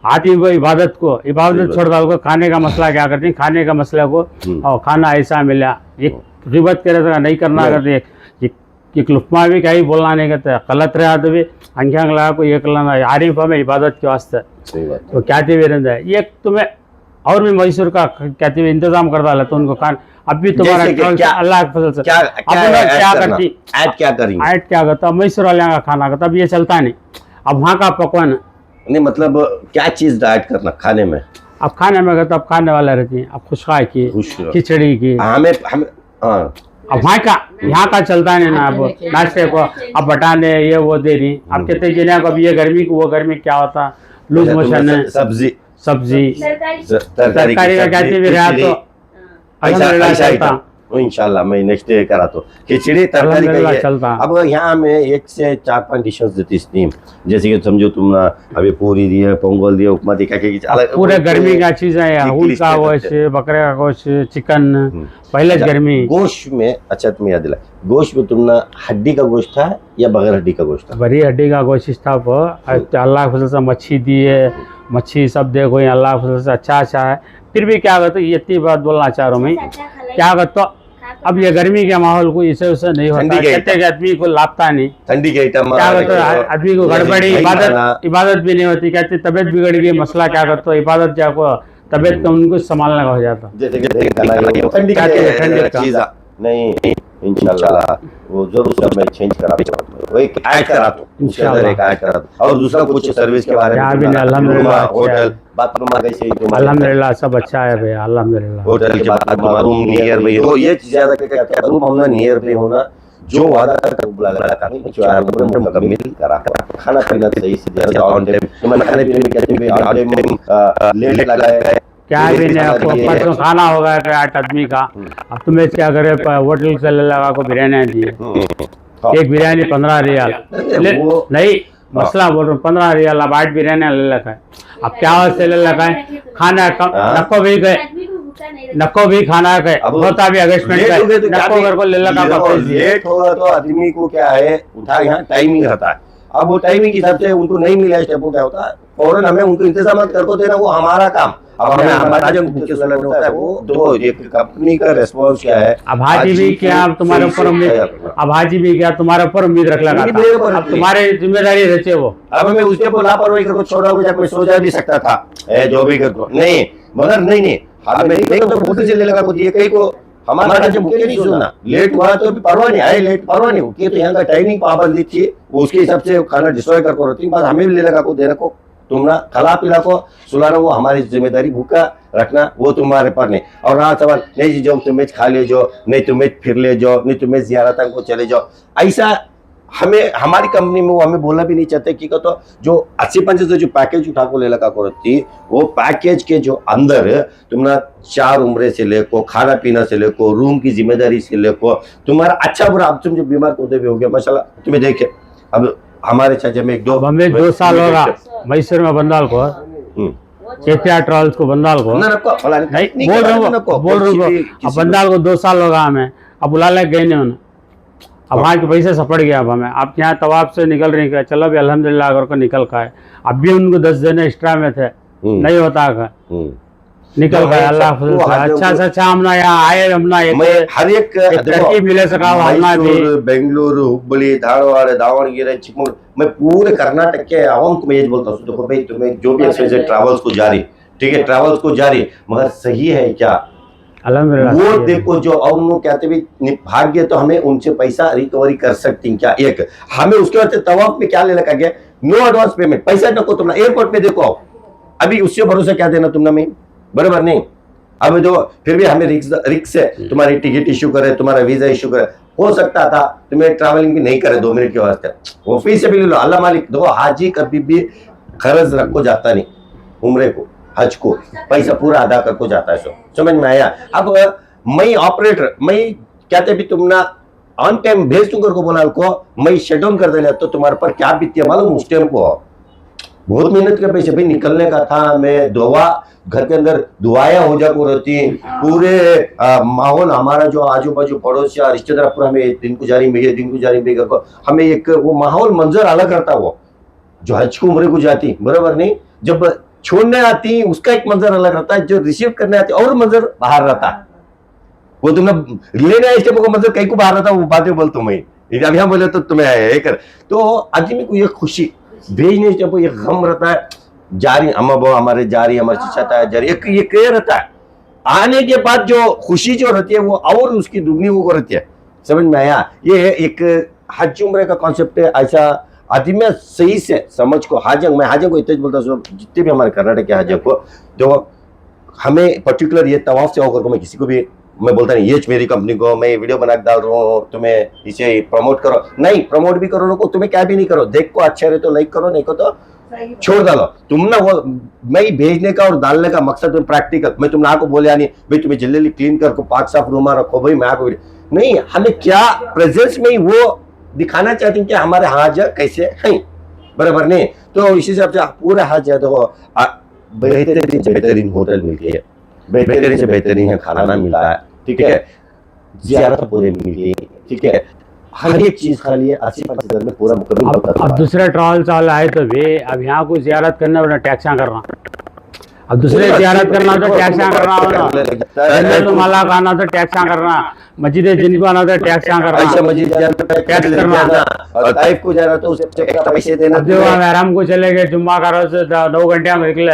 आती को इबादत छोड़ डाल को खाने का मसला क्या करते हैं, खाने का मसला को और खाना ऐसा मिला ये रिबत करे तो नहीं करना करते कि लुकमा भी कहीं बोलना नहीं करते गलत रहा तो भी अंख्यांग लगा को ये करना आरिफ हमें इबादत के वास्ते सही बात। तो कहते हुए रहता है ये तुम्हें और भी मैसूर का कहते हुए इंतजाम कर डाला तो उनको खान अब भी तुम्हारा जैसे कि ट्रक क्या- अल्लाह के फजल से क्या अब उन्होंने क्या करती ऐड क्या करेंगे आयट क्या करता मैसूर वाले का खाना करता अब ये चलता नहीं। अब वहाँ का पकवान नहीं मतलब क्या चीज ऐड करना खाने में अब खाने में करता अब खाने वाला रहती है अब खुशका की खुश खिचड़ी की हमें हमें हाँ अब वहाँ का यहाँ का चलता नहीं ना। अब नाश्ते को अब बटाने ये वो दे रही अब कहते जिन्हें अब ये गर्मी को वो गर्मी क्या होता लूज मोशन है सब्जी सब्जी तरकारी तरकारी का कहते भी रहा तो अल्हम्दुलिल्लाह चलता। इंशाल्लाह मैं नेक्स्ट डे करा तो खिचड़ी तरकारी का अल्हम्दुलिल्लाह ये चलता। अब यहाँ में 1 से 4-5 डिशेस देती स्टीम जैसे कि समझो तुम अभी पूरी दिए पोंगल दिए उपमा दिया क्या पूरे गर्मी का चीज है एक ऊँट लिस्ट का है गोश्त सबसे। बकरे का गोश्त चिकन पहले गर्मी गोश्त में अच्छा तुम्हें याद दिला गोश्त में तुमने हड्डी का गोश्त था या बगैर हड्डी का गोश्त था बड़ी हड्डी का गोश्त था अल्लाह के फजल से मच्छी दी है मच्छी सब देखो ये अल्लाह के फजल से अच्छा है। फिर भी क्या करते ये इतनी बात बोलना चाह रहा हूँ मैं क्या करता अब ये गर्मी के माहौल को इसे उसे नहीं होता ठंडी के कहते कि आदमी को लापता नहीं ठंडी के आइटम क्या करते आदमी को गड़बड़ी इबादत भी नहीं होती कहते तबीयत बिगड़ गई मसला क्या करते इबादत क्या को तबीयत को उनको संभालना हो जाता ठंडी ठंडी का का। चीज नहीं इंशाल्लाह वो जरूर सब मैं चेंज करा दूं वो एक ऐड करा दूं उसके अंदर एक ऐड करा दूं और दूसरा कुछ सर्विस के बारे क्या भी में नहीं, अल्हम्दुलिल्लाह, होटल बाथरूम आ गई सही तुम्हारे अल्हम्दुलिल्लाह सब अच्छा है भैया अल्हम्दुलिल्लाह। होटल के बाद रूम नियर बाई हो ये चीज ज्यादा क्या रूम होना नियर बाई होना जो वादा कर बुला लगा जो आराम मुकम्मल करा खाना पीना सही से दिया ऑन टाइम मैंने खाने पीने में कहते हैं ऑन टाइम लेट लगा है क्या भी नहीं आपको परसों खाना होगा 8 आदमी का अब तुम्हें क्या करे होटल से ले लगा को बिरयानी दी एक बिरयानी 15 रियाल नहीं मसला बोल रहा हूँ 15 रियाल अब 8 बिरयानी ले लगा है। अब क्या से ले लगा है खाना नको भी गए नको भी खाना गए होता भी अगेस्टमेंट गए नको घर को ले लगा लेट होगा तो आदमी को क्या है उठा यहाँ टाइमिंग रहता है अब वो टाइमिंग के हिसाब से उनको नहीं मिला स्टेप को क्या होता है फौरन हमें उनको इंतजाम करको देना वो हमारा काम अब हमें हमारा जो मुख्य सलाह होता है वो दो एक कंपनी का रेस्पॉन्स क्या है अब हाजी भी क्या तुम्हारे ऊपर उम्मीद अब हाजी भी क्या तुम्हारे ऊपर उम्मीद रख लगा था अब तुम्हारी जिम्मेदारी रहती है वो अब मैं उसके ऊपर लापरवाही करके छोड़ा हो जाकर मैं सोचा भी सकता था जो भी करको नहीं मगर नहीं हमें नहीं तो खुद से ले लगा कुछ ये कहीं को हमारा राज्य मुख्य नहीं सुनना लेट हुआ तो परवाह नहीं आए लेट परवाह नहीं होती तो यहाँ का टाइमिंग पाबंदी थी उसके हिसाब से खाना डिस्ट्रॉय करके रहती बात हमें भी ले लगा को देने को तुम ना खला पिला को सुलाना वो हमारी जिम्मेदारी भूखा रखना वो तुम्हारे पर नहीं और रहा सवाल नहीं जी जो तुम्हें खा ले जो नहीं तुम्हें फिर ले जाओ नहीं तुम्हें जियारत को चले जाओ ऐसा हमें हमारी कंपनी में वो हमें बोलना भी नहीं चाहते कि तो जो 80-85 जो पैकेज उठा को ले लगा करती वो पैकेज के जो अंदर तुम्हारा 4 उम्रे से लेको खाना पीना से लेको रूम की जिम्मेदारी से लेको तुम्हारा अच्छा बुरा अब तुम जो बीमार होते भी हो गया माशाल्लाह तुम्हें देखे अब हमारे चाचा में हमें 2 साल होगा मैसूर में बंदाल को KPR ट्रैवल्स को बंदाल को नहीं बोल रहा हूँ अब बंदाल को 2 साल होगा हमें अब बुला ले गए नहीं उन्हें अब वहाँ के पैसे सपड़ गया अब हमें आप यहाँ तवाब से निकल रही है चलो भी अल्हम्दुलिल्लाह अगर को निकल का है अब भी उनको 10 दिन एक्स्ट्रा में थे नहीं होता का निकल गए अल्लाह अच्छा से अच्छा हमने यहाँ आए हमने हर एक तरक्की मिले सका हमने भी बेंगलुरु हुबली धारवाड़ दावणगेरे चिकमंगलूर मैं पूरे कर्नाटक के आवाम को मैं ये बोलता हूँ देखो भाई तुम्हें जो भी एक्सपेंस ट्रैवल्स को जारी ठीक है ट्रैवल्स को जारी मगर सही है क्या अल्हम्दुलिल्लाह वो देखो जो और उन्होंने कहते भी भाग्य तो हमें उनसे पैसा रिकवरी कर सकती हैं क्या एक हमें उसके बाद तवाफ में क्या ले लगा गया नो एडवांस पेमेंट पैसा नको तुमने एयरपोर्ट पे देखो अभी उससे भरोसा क्या देना तुमने मैं बराबर नहीं अब जो फिर भी हमें रिक्स से तुम्हारी टिकट इश्यू करे तुम्हारा वीजा इश्यू करे हो सकता था तुम्हें ट्रैवलिंग भी नहीं करे 2 मिनट के वास्ते, वो फी से भी ले लो। अल्लाह मालिक देखो, हाजी कभी भी खर्च रखो जाता नहीं, उम्रे को हज को पैसा पूरा अदा करको जाता है। सो समझ में आया। अब मैं ऑपरेटर, मैं कहते भी तुम ना ऑन टाइम भेज दूंगा को बोला को, मैं शट डाउन कर देना, तो तुम्हारे पर क्या बीती मालूम उस टाइम को। बहुत मेहनत के पैसे भी निकलने का था, मैं दुआ घर के अंदर दुआएं हो जा को रहती, पूरे माहौल हमारा जो आजू बाजू पड़ोसी रिश्तेदार पूरा हमें दिन गुजारी में को हमें एक वो माहौल मंजर अलग रहता। वो जो हज को उम्र को जाती बराबर नहीं, जब छोड़ने आती उसका एक मंजर अलग रहता है, जो रिसीव करने आती और मंजर बाहर रहता है। वो तुमने लेने आए स्टेप को मंजर कहीं को बाहर रहता, वो बातें बोल तुम्हें अब यहाँ बोले तो तुम्हें आए कर। तो आदमी को ये खुशी भेजने स्टेप को ये गम रहता है, जारी हमारे जारी हमारे चाहता है जारी, ये क्लियर रहता है। आने के बाद जो खुशी जो रहती है वो और उसकी दुगनी वो रहती है। समझ में आया। ये एक हज उम्र का कॉन्सेप्ट है। ऐसा आदमी सही से समझ को हाजंग, मैं हाजंग को इतना बोलता हूँ, जितने भी हमारे कर्नाटक के हाजंग को, जो हमें पर्टिकुलर ये तवाफ से होकर को मैं किसी को भी मैं बोलता नहीं, ये मेरी कंपनी को मैं वीडियो बना के डाल रहा हूँ, तुम्हें इसे प्रमोट करो, नहीं प्रमोट भी करो को, तुम्हें क्या भी नहीं करो, देख को अच्छा रहे तो लाइक करो, नहीं को तो छोड़ डालो। तुम ना वो मैं भेजने का और डालने का मकसद तुम प्रैक्टिकल, मैं तुमने आपको बोले नहीं भाई तुम्हें जल्दी क्लीन कर को पाक साफ रूमा रखो भाई, मैं आपको नहीं, हमें क्या प्रेजेंस में ही वो दिखाना चाहते हैं कि हमारे हाजिर कैसे हैं, बराबर नहीं। तो इसी हिसाब से पूरा हाजिर देखो, बेहतरीन होटल मिलती है, बेहतरीन से बेहतरीन खाना मिला है, ठीक है, ज़ियारत पूरे मिली, ठीक है, हर एक चीज खा लिए 80% में पूरा मुकम्मल होता था। अब दूसरे ट्रैवल चाल आए तो वे अब यहाँ को जियारत करना बड़ा टैक्सा करना, अब दूसरे जियारत करना तो टैक्सा करना होना, तो माला का आना तो टैक्सा करना, मस्जिद जिनको आना तो टैक्सा करना, मस्जिद टैक्स करना, और ताइफ को जाना तो उससे पैसे देना। जो हम हरम को चले गए, जुम्मा का रोज 9 घंटे में निकले,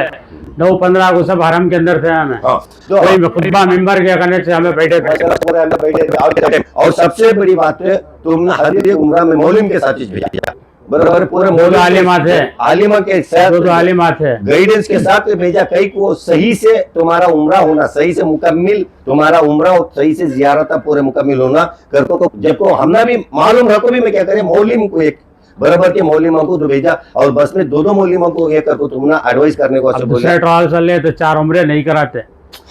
9:15 को सब हरम के अंदर थे हमें, कोई खुतबा मिंबर के करने से हमें बैठे थे। और सबसे बड़ी बात है तुमने हर एक उम्रा में मौलवी के साथ भेजा, बराबर पूरे मौलवी आलिमा थे, आलिमा के साथ, दो आलिमा थे, गाइडेंस के साथ भेजा। कई को सही से तुम्हारा उम्रा होना, सही से मुकम्मिल तुम्हारा उम्रा और सही से जियारत पूरे मुकम्मिल होना कर को, जब को हमने भी मालूम रखो भी मैं क्या करें, मौलवी को एक बराबर के मौलवी को तो भेजा, और बस में 2 मौलवी को एक करको तुमने एडवाइस करने को दूसरे ट्रैवल चल तो 4 उम्रे नहीं कराते।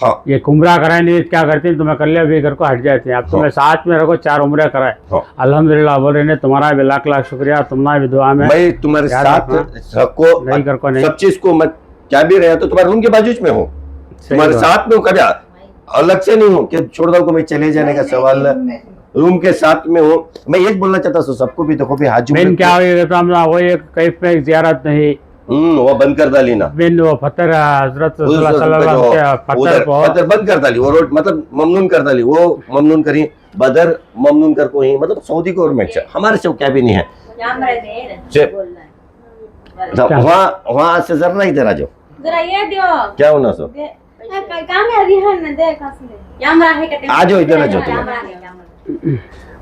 हाँ, ये उम्रा कराए नहीं क्या करते हैं, तुम्हें कर लिया भी घर को हट जाते हैं। अब तुम्हें साथ में रखो 4 उम्रे कराए, अल्हम्दुलिल्लाह बोल रहे हैं, तुम्हारा भी लाख लाख शुक्रिया, तुम्हारा भी दुआ में मैं तुम्हारे साथ रखो, नहीं कर को नहीं, सब चीज को मत क्या भी रहे तो तुम्हारे रूम के बाजू में हो, तुम्हारे साथ में हो, कभी अलग से नहीं हो कि छोड़ दो को मैं चले जाने का सवाल, रूम के साथ में हो। मैं ये बोलना चाहता हूँ सबको भी, देखो भी हाजी मेन क्या हो, वो एक कैफ में जियारत नहीं, वो बंद कर डाली ना, मेन वो पत्थर हजरत पत्थर बंद कर डाली, वो रोड मतलब ममनून कर डाली, वो ममनून करी बदर ममनून कर को ही, मतलब सऊदी गवर्नमेंट से हमारे से क्या भी नहीं है, वहाँ से जरा नहीं देना जो क्या होना सो आ जाओ इधर आ जाओ तुम्हें,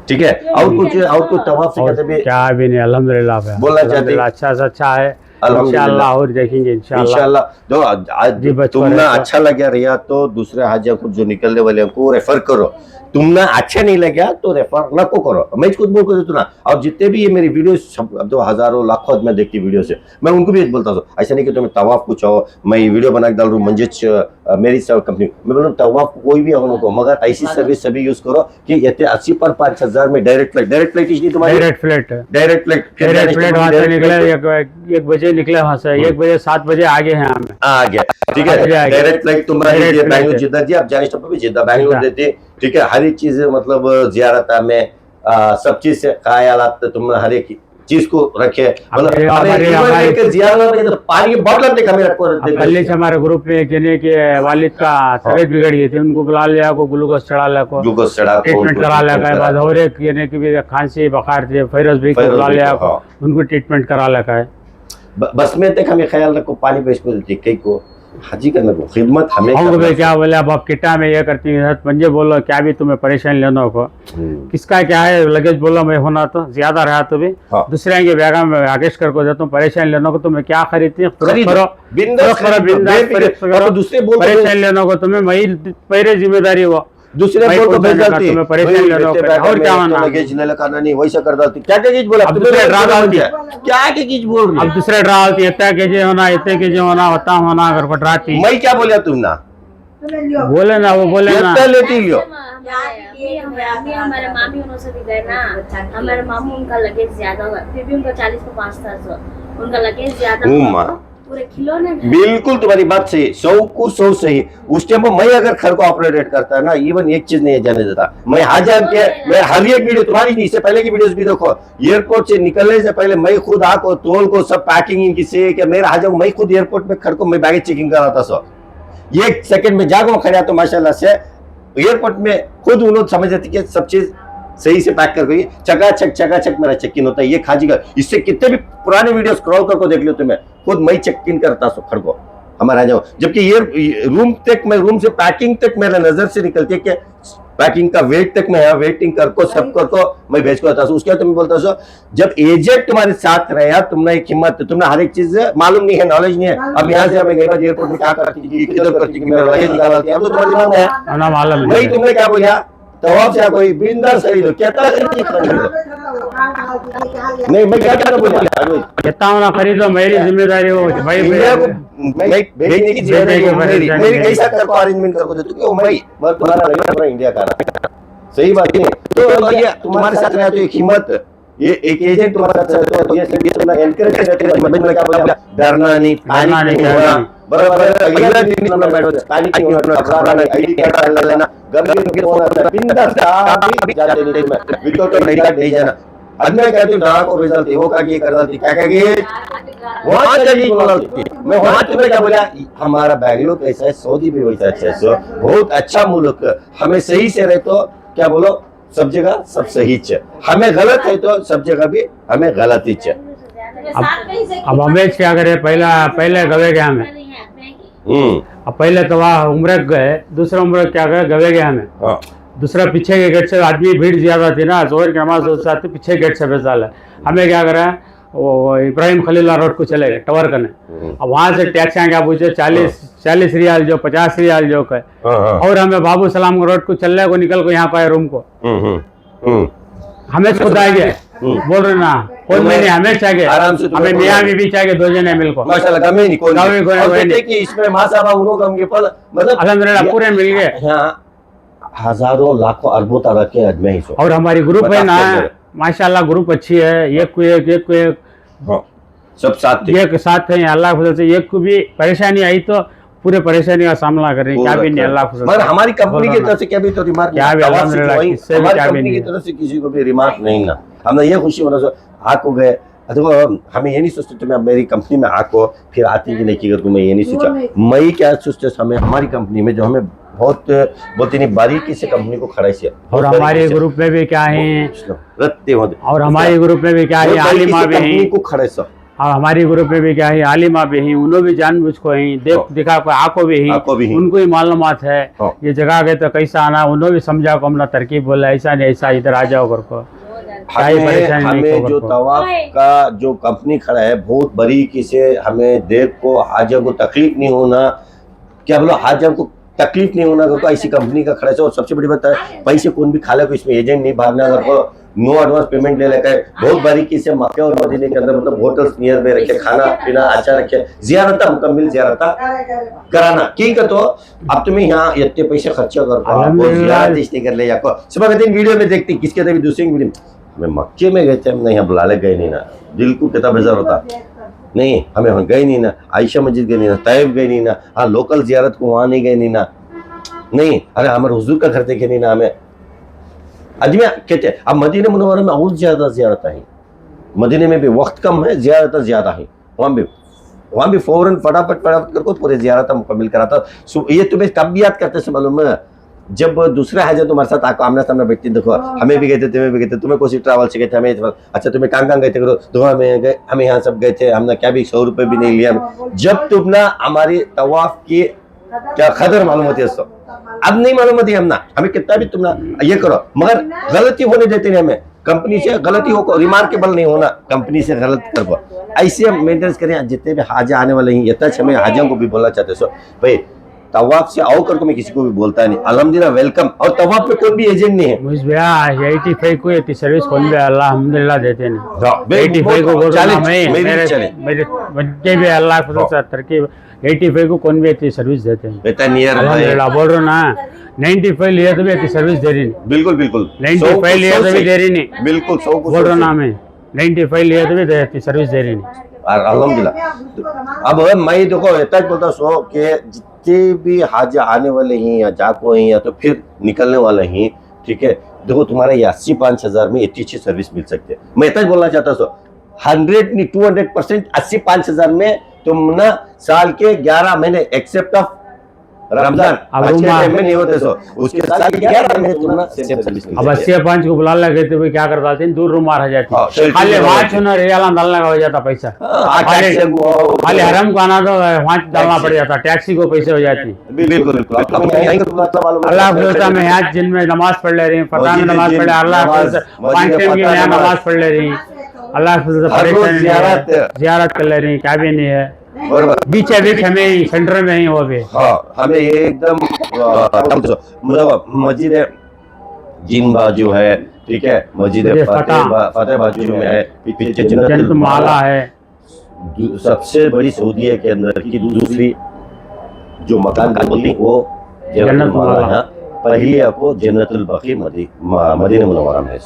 ठीक है। और कुछ तवाफ से कहते भी क्या भी नहीं, अल्हम्दुलिल्लाह बोलना चाहते हैं, अच्छा से अच्छा है, इंशाल्लाह और देखेंगे इंशाल्लाह। तो आज तुमने अच्छा लगा रहा तो दूसरे हाजिया को जो निकलने वाले को रेफर करो, तुमने अच्छा नहीं लगा तो रेफर न को करो। मैं खुद बोल कर देता ना, और जितने भी ये मेरी वीडियो अब तो हजारों लाखों मैं देखती वीडियो से, मैं उनको भी बोलता हूँ ऐसा नहीं कि तुम्हें तवाफ कुछ हो, मैं ये वीडियो बना के डाल रहा हूँ मंजिल मेरी कंपनी, मैं बोल रहा हूँ तवाफ कोई भी उनको, मगर ऐसी सर्विस सभी यूज करो कि ये 80 पर 5,000 में डायरेक्ट फ्लाइट इसलिए तुम्हारी डायरेक्ट फ्लाइट वहाँ से निकले 1 बजे निकले वहाँ से, 1 बजे 7 बजे आगे हैं हमें, आ गया, ठीक है। डायरेक्ट फ्लाइट तुम्हारी बैंगलोर जिद्दा जी, आप जाने भी जिद्दा बैंगलोर देते, ठीक है। हर एक चीज मतलब जियारत में सब चीज से ख्यालात तुमने हर एक चीज को रखे, मतलब पानी की बोतल से हमारे ग्रुप में एक जने के वालिद का तबीयत बिगड़ गई थी, उनको बुला लिया को, ग्लूकोज चढ़ा लिया को, ट्रीटमेंट करा लिया के बाद, और एक जने की भी खांसी बुखार थे, फिरोज भाई को बुला लिया को, उनको ट्रीटमेंट करा लिया है। बस में तक हमें ख्याल रखो, पानी पेश को देती कई को हाजी करने को खिदमत हमें क्या बोले, अब आप किटा में ये करती है पंजे बोलो क्या भी तुम्हें परेशानी लेना को, किसका क्या है लगेज बोलो मैं होना तो ज्यादा रहा तो भी दूसरे के बैगा में आगेश कर को देता हूँ, परेशानी लेना को तुम्हें क्या खरीदती है दूसरे परेशानी लेना को तुम्हें वही पहले जिम्मेदारी हो, दूसरे भाई बोल को खुद भेज जाने का डालती तुम्हें परेशान कर रहा हूं, और क्या होना? लगेज ले करना नहीं वैसा कर डालती क्या क्या चीज बोला अब तुमने दूसरे ड्रामा ड्रामा दिया क्या क्या चीज बोल रही अब दूसरे ड्रा होती इतना केजी होना इतने केजी होना होता होना घर पर ड्राती मैं क्या बोलिया तुम ना बोले ना वो बोले ना कितना लेती लियो अभी हमारे मामी उन्होंने से भी गए ना, हमारे मामू उनका लगेज ज्यादा हुआ, फिर भी उनका 40 पे 5 था, सो उनका लगेज ज्यादा ओ हुआ, माँ। तो पूरे खिलौने बिल्कुल तुम्हारी बात सही 100 सही उस टाइम मैं अगर घर को ऑपरेट करता ना इवन एक चीज नहीं जाने देता मैं हजार के मैं हर एक वीडियो तुम्हारी नहीं इससे पहले की वीडियोस भी देखो एयरपोर्ट से निकलने से पहले मैं खुद आको तोल को सब पैकिंग किसी के मेरा आ जाऊँ मैं खुद एयरपोर्ट में खड़ को मैं बैगेज चेकिंग कराता सब एक सेकंड में जागो खड़ा तो माशाल्लाह से एयरपोर्ट में खुद उन लोग समझ जाते कि सब चीज सही से पैक कर गई चकाचक मेरा चेक इन होता है ये खाजी का इससे कितने भी पुराने वीडियो स्क्रॉल करके देख लो तुम्हें खुद मैं चेक इन करता सो खड़ को हमारा जाओ जबकि ये रूम तक मैं रूम से पैकिंग तक मेरे नजर से निकलती है कि पैकिंग का वेट तक मैं यहाँ वेटिंग करको सब करको मैं भेज को आता उसके बाद तुम्हें बोलता सो जब एजेंट तुम्हारे साथ रहे यार तुमने एक हिम्मत तुमने हर एक चीज मालूम नहीं है नॉलेज नहीं है अब यहाँ से हमें गए एयरपोर्ट में क्या करती थी किधर करती थी मेरा लगेज निकाला अब तो तुम्हारे दिमाग में है ना मालूम भाई तुमने क्या बोला तवाब से कोई बिंदास खरीद लो क्या खरीदी नहीं मैं क्या बोला कितना होना खरीदो मेरी जिम्मेदारी हो भाई इंडिया को मैं भेजने की जिम्मेदारी मेरी कैसा कर को अरेंजमेंट कर को देता क्यों भाई मैं तुम्हारा रहना पूरा इंडिया का ना सही बात है तो ये तुम्हारे साथ रहा तो एक हिम्मत ये एक एजेंट तुम्हारे साथ रहता है तो ये सब तुम्हें एनकरेज करते हैं मैं क्या बोला डरना नहीं पानी नहीं होना बराबर अगला दिन में बैठो पानी नहीं होना घबराना नहीं आईडी कार्ड लेना गम के होना बिंदास भी जाते नहीं मैं विदाउट आईडी कार्ड नहीं जाना आदमी कहते हैं डरा को भेज डालती वो क्या कर डालती क्या वहां चली बोलती मैं वहां तुम्हें क्या बोला हमारा बैंगलोर कैसा है सऊदी भी वैसा अच्छा है बहुत अच्छा मुल्क हमें सही से रहे तो क्या बोलो सब जगह सब सही है हमें गलत है तो सब जगह भी हमें गलत ही है अब हमें क्या करे पहले गवे गया हमें अब पहले तो वहाँ उम्र गए दूसरा उम्र क्या गए गवे गया हमें हाँ। दूसरा पीछे के गेट से आदमी भीड़ ज्यादा थी ना जोहर की नमाज साथ पीछे गेट से भेजा है हमें क्या करा वो इब्राहिम खलीला रोड को चले गए टवर करने अब वहाँ से टैक्सियाँ क्या पूछे 40 रियाल जो 50 रियाल जो है और हमें बाबू सलाम रोड को चलने को निकल को यहाँ पाए रूम को हमें खुद आ गया बोल रहे ना कोई नहीं हमें चाहिए आराम से हमें मियाँ भी चाहिए 2 जने मिल को माशाल्लाह गमे नहीं कोई गमे कोई और नहीं। कहते कि इसमें मां साहब उनको गम के फल मतलब अल्हम्दुलिल्लाह पूरे मिल गए यहाँ हजारों लाखों अरबों तरह के आदमी ही सो और हमारी ग्रुप है ना बताते हैं। माशाल्लाह ग्रुप अच्छी है एक को एक हाँ, सब साथ थे एक साथ है अल्लाह के फजल से एक को भी परेशानी आई तो पूरे परेशानी का सामना कर रहे हैं क्या भी नहीं अल्लाह के फजल मगर से। हमारी कंपनी की तरफ से क्या भी तो रिमार्क क्या भी अल्हम्दुलिल्लाह, किससे भी हमारी क्या भी कंपनी की नहीं। तरफ से किसी को भी रिमार्क नहीं ना हमने ये खुशी होना आको गए देखो हमें ये नहीं सोचते तुम्हें मेरी कंपनी में आको फिर आती कि नहीं की तुम्हें ये नहीं सोचा मैं क्या सोचते हमें हमारी कंपनी में जो हमें बहुत ही बारीकी से कंपनी को खड़ा किया और हमारे ग्रुप में भी क्या है रत्ते होते और हमारे ग्रुप में भी क्या है आलिमा भी कंपनी है को खड़े सब और हमारी ग्रुप में भी क्या है आलिमा भी है उन्होंने भी जानबूझ को है देख दिखा को आको भी आको भी है हैं। उनको ही मालूमात है हाँ। ये जगह गए तो कैसा आना उन्होंने भी समझा को हमने तरकीब बोला ऐसा नहीं ऐसा इधर आ जाओ घर को क्या ही हमें परेशानी नहीं हमें को जो घर को। तवाफ का जो कंपनी खड़ा है बहुत बारीकी से हमें देख को हाजियों को तकलीफ नहीं होना क्या बोलो हाजियों को तकलीफ नहीं होना को ऐसी कंपनी का खड़ा है और सबसे बड़ी बात है पैसे कौन भी खाले को इसमें एजेंट नहीं भागना अगर को नो एडवांस पेमेंट ले लेकर बहुत बारीकी से मक्के और मदीने के अंदर मतलब होटल्स नियर में रखे खाना पीना अच्छा रखे जियारत मुकम्मल जियारत कराना ठीक है तो अब तुम्हें यहाँ इतने पैसे खर्चा कर जियारत इसलिए कर ले जाको सुबह के दिन वीडियो में देखती किसके थे दूसरी वीडियो में मक्के में गए थे हम यहाँ बुलाले गए नहीं ना दिल को कितना बेजार होता नहीं हमें वहाँ गए नहीं ना आयशा मस्जिद गए नहीं ना तैयब गए नहीं ना हाँ लोकल जियारत को वहाँ नहीं गए नहीं ना नहीं अरे हमारे हुजूर का घर देखे नहीं ना हमें अजमेर कहते हैं अब मदीने मुनव्वरा में और ज्यादा जियारत है मदीने में भी वक्त कम है जियारत ज्यादा है वहाँ भी फौरन फटाफट करके पूरे जियारत मुकम्मल कराता ये तुम्हें कब भी याद करते से मालूम है जब दूसरे हाजिर तुम्हारे साथ आको आमना सामना बैठती देखो हमें भी गए थे तुम्हें भी गए थे तुम्हें कोई ट्रैवल से गए थे हमें अच्छा तुम्हें कहाँ गए थे करो दुआ में गए हमें यहाँ सब गए थे हमने क्या भी 100 रुपये भी नहीं लिया जब तुम ना हमारी तवाफ की क्या खदर मालूम होती है अब नहीं मालूम होती हम ना हमें कितना भी तुम ना ये करो मगर गलती होने देते नहीं हमें कंपनी से गलती हो रिमार्केबल नहीं होना कंपनी से गलत करो ऐसे हम मेंटेनेंस करें जितने भी हाजा आने वाले हैं ये तक हमें हाजियों को भी बोलना चाहते सो भाई तवाफ से आओ कर को मैं किसी को भी बोलता नहीं, अल्हम्दुलिल्लाह वेलकम। और तवाफ पे कोई भी एजेंट नहीं है। मुझ भैया 85 को ये सर्विस कौन भी अल्लाह अल्हम्दुलिल्लाह देते नहीं। 85 को बोल रहा मैं, मेरे बच्चे भी अल्लाह फजल से तरकीब 85 को कौन भी इतनी सर्विस देते हैं बेटा नियर अल्हम्दुलिल्लाह बोल रहा ना। 95 लिए तो भी इतनी सर्विस दे रही नहीं। बिल्कुल बिल्कुल 95 लिए तो भी दे रही नहीं। बिल्कुल 100 बोल रहा ना मैं 95 लिए तो भी इतनी सर्विस दे रही नहीं। अल्हम्दुलिल्लाह। अब मैं देखो इतना बोलता सो कि जितने भी हाजा आने वाले हैं या जाको हैं या तो फिर निकलने वाले हैं, ठीक है, देखो तुम्हारा ये 85,000 में इतनी अच्छी सर्विस मिल सकती है। मैं इतना बोलना चाहता सो 100 नहीं 200% 85,000 में तुम ना साल के 11 महीने एक्सेप्ट ऑफ रमजान अच्छे टाइम में नहीं होते सो उसके साल के 11 महीने तुम ना सेम सर्विस अब 85 को बुला लगे तो भाई क्या कर डालते हैं, दूर रूम आ जाती खाली वहाँ चुना रियाला डालने का हो जाता पैसा। खाली हरम को आना तो वहाँ डालना पड़ जाता, टैक्सी को पैसे हो जाती। बिल्कुल अल्लाह फिर में यहाँ जिन में नमाज पढ़ ले रही है, फता में नमाज पढ़ अल्लाह 5 टाइम की यहाँ नमाज पढ़ ले रही अल्लाह जियारत कर ले रही, क्या भी नहीं है। बीच हमें सेंटर में ही वो भी हमें ये एकदम मतलब मस्जिद जिन बाजू है, ठीक है, मस्जिद फतेह बाजू में है, पीछे जन्नत माला है। सबसे बड़ी सऊदी के अंदर की दूसरी जो मकान बोलती वो जन्नत माला है। पहली आपको जन्नतुल बकी मदीना मुनव्वरा में है।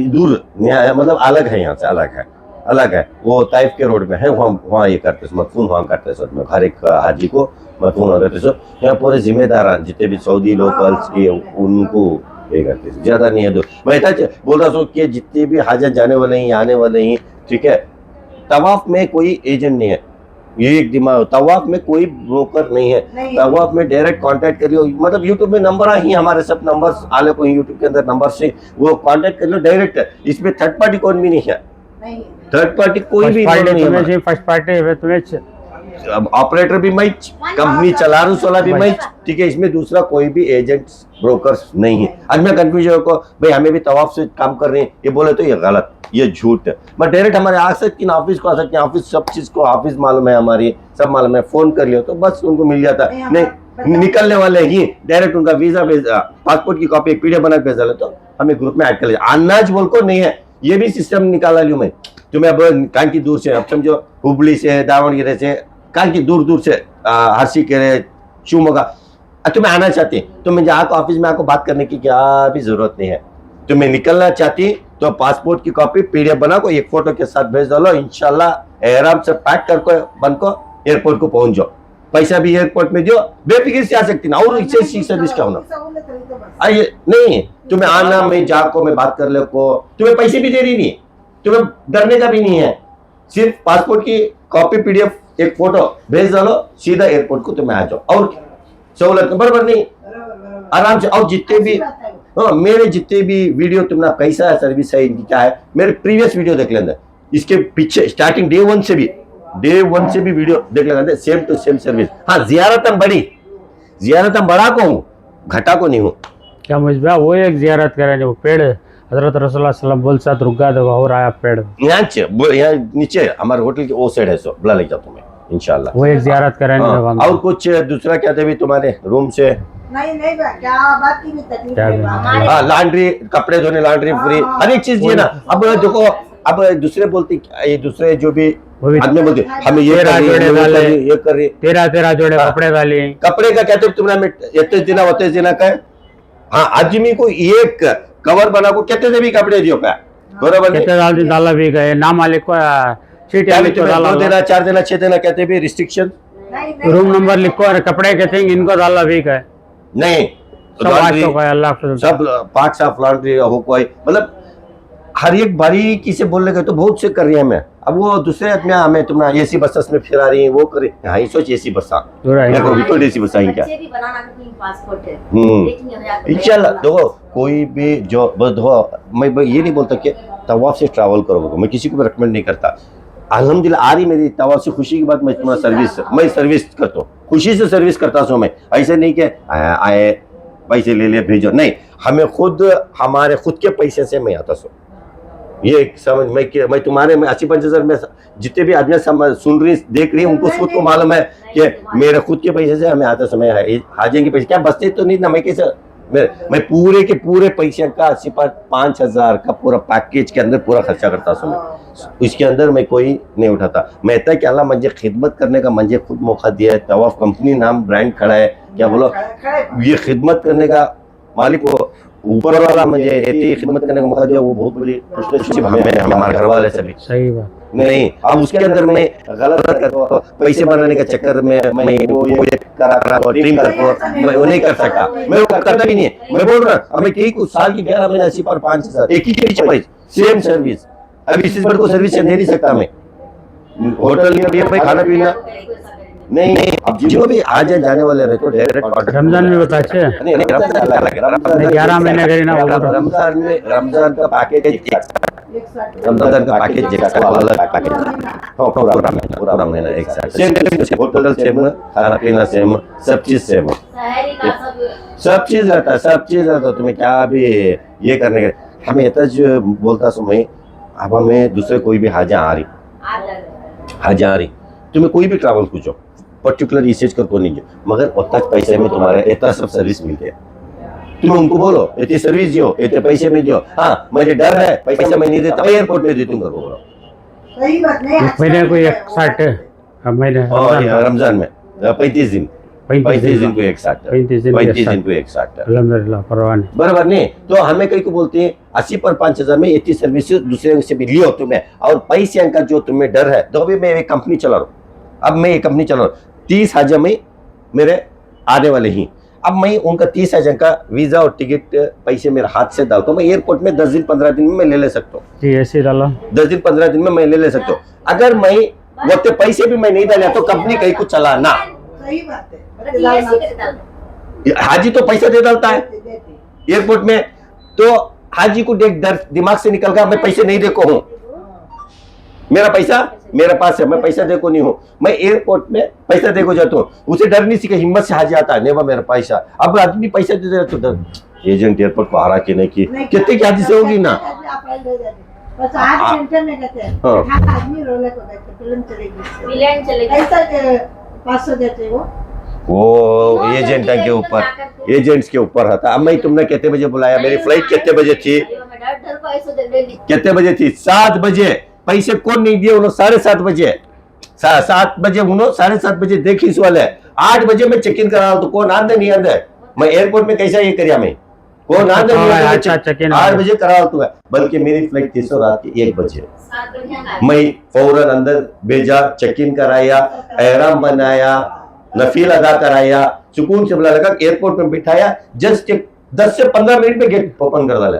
दूर मतलब अलग है, यहाँ से अलग है। वो ताइफ के रोड में है, वहाँ ये करते मदफून वहाँ करते सो में हर एक हाजी को मदफून करते सो। यहाँ पूरे जिम्मेदार जितने भी सऊदी लोकल्स के उनको ये करते ज्यादा नहीं है। मैं बोल रहा हूँ कि जितने भी हाजत जाने वाले हैं आने वाले हैं, ठीक है, तवाफ में कोई एजेंट नहीं है। ये एक दिमाग, तवाफ में कोई ब्रोकर नहीं है। तवाफ में डायरेक्ट कांटेक्ट करियो, मतलब यूट्यूब में नंबर ही हमारे सब नंबर्स आले को यूट्यूब के अंदर नंबर से वो कांटेक्ट कर लो डायरेक्ट। इसमें थर्ड पार्टी कौन भी नहीं है, थर्ड पार्टी कोई भी नहीं है। फर्स्ट पार्टी तुम्हें ऑपरेटर भी मैं, कंपनी चला रहा वाला भी मैं, ठीक है। इसमें दूसरा कोई भी एजेंट ब्रोकर्स नहीं है। आज मैं कंफ्यूजन को भाई हमें भी तवाफ से काम कर रहे हैं ये बोले तो ये गलत, ये झूठ है। मैं डायरेक्ट हमारे आ सकती है, ऑफिस को आ सकते हैं, ऑफिस सब चीज को ऑफिस मालूम है, हमारी सब मालूम है। फोन कर लियो तो बस उनको मिल जाता है। नहीं निकलने वाले ही डायरेक्ट उनका वीजा भेजा, पासपोर्ट की कॉपी एक पीडीएफ बना के भेजा ले तो हमें ग्रुप में ऐड कर लिया। अन्नाज बोल को नहीं है, ये भी सिस्टम निकाला लियो मैं। तुम्हें अब कान की दूर से, अब समझो हुबली से, दावणगेरे से, कान की दूर से हर्षी के शिवमोगा तुम्हें आना चाहती तो मैं आको ऑफिस में आको बात करने की क्या भी जरूरत नहीं है। तुम्हें निकलना चाहती तो पासपोर्ट की कॉपी पीडीएफ बना को एक फोटो के साथ भेज डालो, इंशाल्लाह आराम से पैक कर को बन को एयरपोर्ट को पहुंच जाओ। पैसा भी एयरपोर्ट में दो, बेफिक्र से आ सकती ना। और इससे सर्विस क्या होना आइए नहीं, तुम्हें आना मैं जाको मैं बात कर ले को, तुम्हें पैसे भी दे रही नहीं, तुम्हें डरने का भी नहीं है। सिर्फ पासपोर्ट की कॉपी पीडीएफ एक फोटो भेज डालो, सीधा एयरपोर्ट को तुम्हें आ जाओ। और सहूलत बराबर नहीं, आराम से। और जितने भी मेरे जितने भी वीडियो तुमने कैसा है सर्विस है इनकी क्या है, मेरे प्रीवियस वीडियो देख लेना। इसके पीछे स्टार्टिंग डे वन से भी वीडियो देख लेना, सेम टू सेम सर्विस। हाँ जियारत हम बड़ा को हूँ, घटा को नहीं हूँ। क्या मुझे वो एक जियारत करें जो पेड़ हजरत रसूलुल्लाह सल्लल्लाहु अलैहि वसल्लम रुका दो और आया पेड़ यहाँ नीचे हमारे होटल के वो साइड है, सो बुला ले जाता हूँ मैं इंशाल्लाह। वो एक जियारत करें। और कुछ दूसरा क्या थे भी तुम्हारे रूम से? नहीं क्या बात की भी तकलीफ। हाँ लॉन्ड्री, कपड़े धोने लॉन्ड्री फ्री, हर एक चीज ये ना। अब देखो अब दूसरे बोलते ये दूसरे जो भी आदमी बोलते हमें ये कर रही 13 जोड़े कपड़े डाले। कपड़े का कहते तुमने इतने दिन का। हाँ आदमी को एक कवर बना को कहते थे भी कपड़े दियो का बराबर कितने डाला भी गए ना मालिक को सीट दो देना 4 देना 6 देना कहते भी रिस्ट्रिक्शन। रूम नंबर लिखो और कपड़े कहते हैं इनको डाला भी गए नहीं सब 5 साफ लॉन्ड्री हो कोई, मतलब हर एक बारीकी से बोलने गए तो बहुत से कर रही है। मैं अब वो दूसरे आदमी हमें तुम एसी बस में फिरा रही है वो कर रही। हाँ सोच एसी बसा एसी बसा ही क्या इंशाल्लाह। देखो कोई भी जो मैं ये नहीं बोलता कि तवाफ से ट्रैवल करोगे, मैं किसी को भी रिकमेंड नहीं करता। अल्हम्दुलिल्लाह आ रही मेरी तवाफ से खुशी की बात, मैं तुम्हारा सर्विस करता हूँ, खुशी से सर्विस करता हूँ मैं। ऐसे नहीं कि आए पैसे ले ले भेजो, नहीं, हमें खुद हमारे खुद के पैसे से मैं आता हूँ। ये समझ मैं तुम्हारे में 80-85 में जितने भी आदमी सुन रही देख रही है उनको खुद को मालूम है कि मेरे खुद के पैसे से हमें आता समय हाजिर के पैसे क्या बचते तो नहीं ना। मैं कैसे मैं पूरे के पूरे पैसे का 5,000 का पूरा पैकेज के अंदर पूरा खर्चा करता हूँ मैं। इसके अंदर मैं कोई नहीं उठाता। मैं इतना कि अल्लाह मुझे खिदमत करने का मुझे खुद मौका दिया है। तवाफ कंपनी नाम ब्रांड खड़ा है, क्या बोलो ये खिदमत करने का मालिक वो ऊपर वाला मुझे इतनी खिदमत करने का मौका दिया, वो बहुत बड़ी खुशनसीब हमें हमारे घर वाले सभी। सही बात। नहीं अब उसके अंदर मैं गलत करता पैसे बनाने के चक्कर में मैं वो करा ड्रीम कर मैं वो नहीं कर सकता, मैं वो करता भी नहीं है। मैं बोल रहा अब मैं ठीक साल की 11 महीने 80 पर 5,000 एक ही चीज सेम सर्विस। अब इस पर को सर्विस दे नहीं सकता मैं। होटल में खाना पीना नहीं अब जो भी आ जाने वाले रहे तो डायरेक्ट रमजान में बता अच्छे नहीं रमजान 11 महीने करी ना रमजान में रमजान का पैकेज रमजान का पैकेज अलग पैकेज पूरा महीना एक साथ सेम होटल सेम खाना पीना सेम सब चीज सेम शहरी का सब चीज रहता तुम्हें क्या भी ये करने के हमें इतना जो बोलता सो मैं अब हमें दूसरे कोई भी हाजा आ रही तुम्हें कोई भी ट्रैवल पूछो पर्टिकुलर रिसर्च कर को नहीं है मगर उतना पैसे में तुम्हारे इतना सब सर्विस मिलते हैं। तुम उनको बोलो इतने सर्विस दो इतने पैसे में दो। हाँ मुझे डर है पैसा मैं नहीं देता एयरपोर्ट में दे दूंगा बोलो सही बात नहीं महीने को 160 महीने रमजान में 35 दिन 35 दिन को 160 अल्हम्दुलिल्लाह परवाह नहीं बराबर नहीं। तो हमें कहीं को बोलते हैं 80 पर 5,000 में इतनी सर्विस दूसरे से भी लियो तुम्हें और पैसे का जो तुम्हें डर है। तो अभी मैं एक कंपनी चला रहा हूँ, अब मैं एक कंपनी चला रहा हूँ 30,000 में मेरे आने वाले ही। अब मैं उनका 30,000 का वीजा और टिकट पैसे मेरे हाथ से डालता हूँ। मैं एयरपोर्ट में 10 दिन 15 दिन में मैं ले सकता हूँ। जी ऐसे डाला 10 दिन 15 दिन में मैं ले सकता हूँ। अगर मैं वो पैसे भी मैं नहीं डाला तो कंपनी कहीं को चला ना। सही बात है हाजी तो पैसा दे डालता है एयरपोर्ट में तो हाजी को दिमाग से निकल गया मैं पैसे नहीं देखो हूँ, मेरा पैसा मेरे पास है, मैं पैसा देखो नहीं हूँ। मैं एयरपोर्ट में पैसा देखो जाता हूँ, उसे डर नहीं सीखा हिम्मत से हाजी आता है नेवा मेरा पैसा। अब आदमी पैसा दे दे तो डर एजेंट एयरपोर्ट को हरा के नहीं की कितने की हाजी से होगी ना। बस 8 घंटे में कहते हैं आदमी रोले को देखते फिल्म चलेगी ऐसा 500 देते वो एजेंट के ऊपर एजेंट्स के ऊपर रहता। अब मैं तुमने कितने बजे बुलाया, मेरी फ्लाइट कितने बजे थी, कितने बजे थी 7 बजे। पैसे कौन नहीं दिए उन्होंने 7:30 बजे 7 बजे उन्होंने 7:30 बजे देखी इस वाले 8 बजे में चेक इन करा तो कौन आंदे नहीं आंदे। मैं एयरपोर्ट में कैसा ये करिया मैं कौन आंदे नहीं 8 बजे करा तो है। बल्कि मेरी फ्लाइट थी रात के 1 बजे मैं फौरन अंदर भेजा, चेक इन कराया, एहराम बनाया, नफील अदा कराया, सुकून से बुला लगा एयरपोर्ट में बिठाया। जस्ट 10 से 15 मिनट में गेट ओपन कर डाला।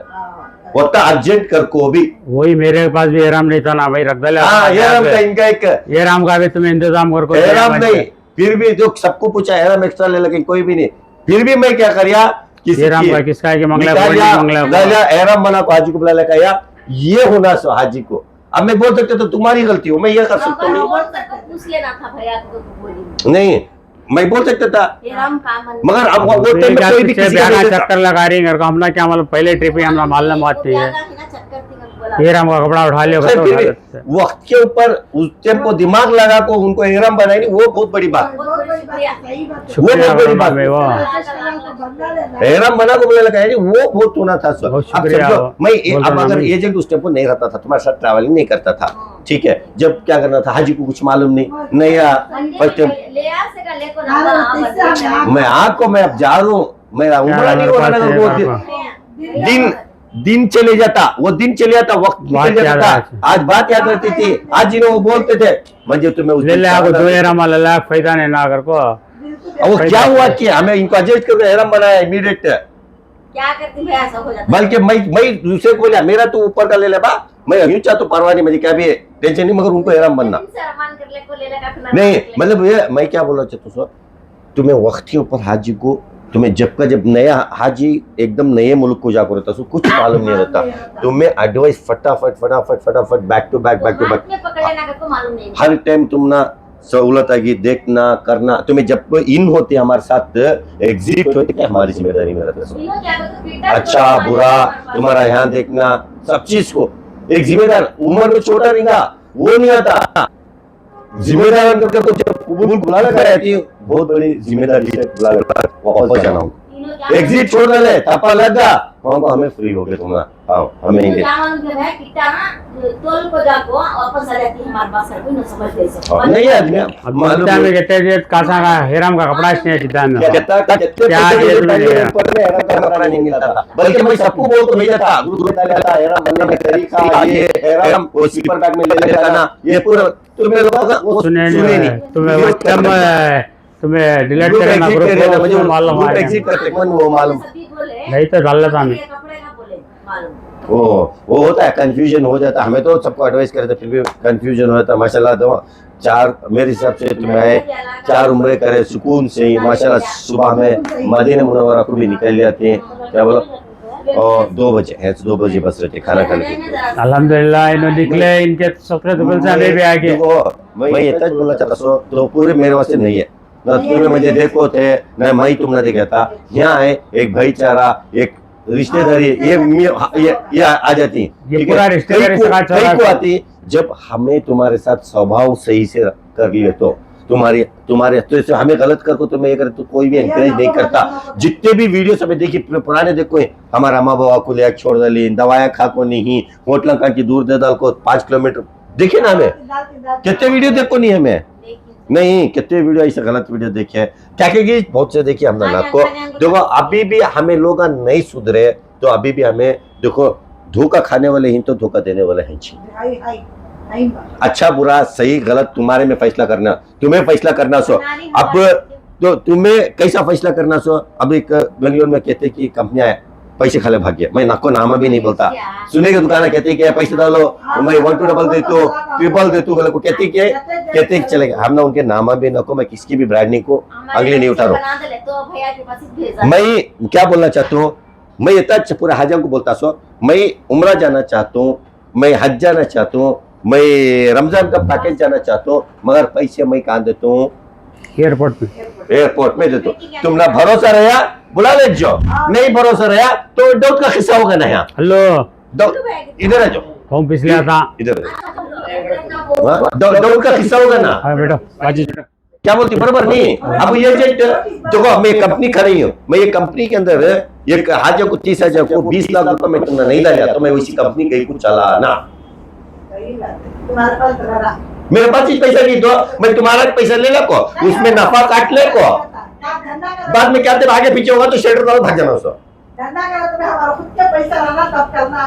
होता अर्जेंट कर को भी वही मेरे पास भी एहराम नहीं था ना भाई रख डाले। एहराम का इनका एक एहराम का भी तुम्हें इंतजाम कर एहराम नहीं फिर भी जो सबको पूछा एहराम एक्स्ट्रा ले लगे कोई भी नहीं। फिर भी मैं क्या करिया एहराम का किसका है कि मंगला एहराम बना को हाजी को बुला लगा या ये होना सो हाजी को। अब मैं बोल सकता तो तुम्हारी गलती हो, मैं ये कर सकता हूँ नहीं, मैं बोल सकता था मगर अब वो टाइम में कोई भी किसी का चक्कर लगा रही है हमने क्या मतलब पहले ट्रिप ही हमारा मालूम आती है एहराम का कपड़ा उठा लिया वक्त के ऊपर उस टाइम को दिमाग लगा को उनको एहराम बनाई वो बहुत बड़ी बात, वो बहुत बड़ी बात। एहराम बना को बोले लगा वो बहुत होना था। मैं अब अगर एजेंट उस टाइम को नहीं रहता था तुम्हारे साथ ट्रैवलिंग नहीं करता था ठीक है। जब क्या करना था हाजी को कुछ मालूम नहीं मैं आपको मैं अब जा रहा हूँ मेरा उम्र नहीं हो रहा दिन चले जाता वो दिन चले जाता वक्त निकल जाता था। आज बात याद रहती थी आज जिन्हें वो बोलते थे मुझे तुम्हें उस फायदा नहीं ना कर को वो क्या हुआ कि हमें इनको एडजस्ट करके एहराम बनाया इमीडिएट क्या करती है ऐसा हो जाता। बल्कि मैं दूसरे को बोला मेरा तो ऊपर का ले ले बा मैं यूं चाह तो परवाह नहीं मुझे क्या भी टेंशन नहीं मगर उनको एहराम बनना नहीं। मतलब ये मैं क्या बोलना चाहता हूँ तुम्हें वक्त के ऊपर हाजी को तुम्हें जब का जब नया हाजी एकदम नए मुल्क को जाकर रहता सो कुछ मालूम नहीं रहता तुम्हें एडवाइस फटाफट बैक टू बैक हर टाइम तुम ना सहूलत आएगी देखना करना। तुम्हें जब इन होते हमारे साथ एग्जिट होते क्या हमारी जिम्मेदारी में रहता अच्छा बुरा तुम्हारा यहाँ देखना सब चीज को एक जिम्मेदार उम्र में छोटा नहीं था, वो नहीं आता। जिम्मेदार करके तो जब बुला लगा थी, बहुत बड़ी जिम्मेदारी है, बुला लगा वापस जाना हूँ, एग्जिट छोड़ रहे तापा लगा वहाँ हमें फ्री हो गए तुम्हारा, आओ हमें इंगे टोल को जाको वापस आ जाती है हमारे पास, कोई न समझते से नहीं आदमी अब जिद्दा में कहते हैं कासा का हेराम का कपड़ा इसने जिद्दा में कहता क्या ये दुनिया? कपड़ा नहीं मिलता था, बल्कि मैं सबको बोल तो भेजा था, गुरु बता लेता एरम बनने में तरीका, ये एरम वो स्लीपर बैग में ले लेता ना, ये पूरा तुम्हें लोगों का वो सुने सुने नहीं तुम्हें तुम्हें डिलीट करना ग्रुप मुझे मालूम ग्रुप है एग्जिट करते मन वो मालूम नहीं तो डाल लेता मैं कपड़े का बोले मालूम वो होता है, कंफ्यूजन हो जाता है, हमें तो सबको एडवाइस करते फिर भी कंफ्यूजन हो जाता है। माशाल्लाह तो चार मेरे हिसाब से तुम्हें 4 उम्रें करे सुकून से ही माशाल्लाह, सुबह में मदीना मुनव्वरा को भी निकल जाते हैं, क्या बोलो, और 2 बजे है, 2 बजे बस रहते खाना खाने के। अल्हम्दुलिल्लाह इन्होंने निकले, इनके सबसे तो से हमें भी आगे मैं ये तक बोलना चाहता सो तो पूरे मेरे वास्ते नहीं है ना, तुम्हें मुझे देखो थे ना, मैं तुमने देखा था, यहाँ है एक भाईचारा, एक रिश्तेदारी, ये आ जाती, ये पूरा रिश्तेदारी कई को आती जब हमें तुम्हारे साथ स्वभाव सही से कर लिए तो तुम्हारे तो से हमें गलत कर को तुम्हें ये करे तो कोई भी एनकरेज नहीं करता। जितने भी वीडियो सब देखिए पुराने देखो, हमारा अम्मा बाबा को ले छोड़ डाली, दवाया खा को नहीं, होटल का की दूर दे डाल को 5 किलोमीटर देखिए ना, हमें कितने वीडियो देखो नहीं, हमें नहीं कितने वीडियो ऐसे गलत वीडियो देखे हैं, क्या कहेगी बहुत से देखिए हमने नाक को देखो, अभी भी हमें लोग नहीं सुधरे तो अभी भी हमें देखो, धोखा खाने वाले ही तो धोखा देने वाले हैं। अच्छा बुरा सही गलत तुम्हारे में फैसला करना, तुम्हें फैसला करना सो, अब तो तुम्हें कैसा फैसला करना सो। अब एक बेंगलोर में कहते कि कंपनियां पैसे खाले भाग गया, मैं नाको नाम भी नहीं बोलता, सुने के दुकान कहते कि पैसे डालो, मैं 1 2 डबल देता हूँ, ट्रिपल देता हूँ, कहते चलेगा, हम ना उनके नाम भी नको, मैं किसकी भी ब्रांडिंग को अगले नहीं उठा रहा हूँ। मैं क्या बोलना चाहता हूँ, मैं इतना पूरा हाजियों को बोलता सो, मैं उम्रा जाना चाहता हूँ, मैं हज जाना चाहता हूँ, मैं रमजान का पैकेज जाना चाहता हूँ, मगर पैसे मैं कहाँ देता हूँ, एयरपोर्ट में देता हूँ। तुम ना भरोसा रहा बुला ले जाओ, नहीं भरोसा रहा तो डाउट का हिस्सा होगा ना। यहाँ हेलो इधर आ जाओ, कौन पिछले आता इधर डाउट का हिस्सा होगा ना। हाँ बेटा बाजी क्या बोलती बराबर नहीं। अब ये देखो, मैं कंपनी खड़ी हूँ, मैं ये कंपनी के अंदर एक हाजियों को 30,000 को 20 लाख रुपए में तुमने नहीं डाला तो मैं उसी कंपनी कहीं कुछ चला ना, मेरे पास चीज पैसा नहीं दो, मैं तुम्हारा पैसा ले लो को, उसमें नफा काट ले को, बाद में क्या आगे पीछे होगा तो शेल्टर वाला भाग जाना उसको।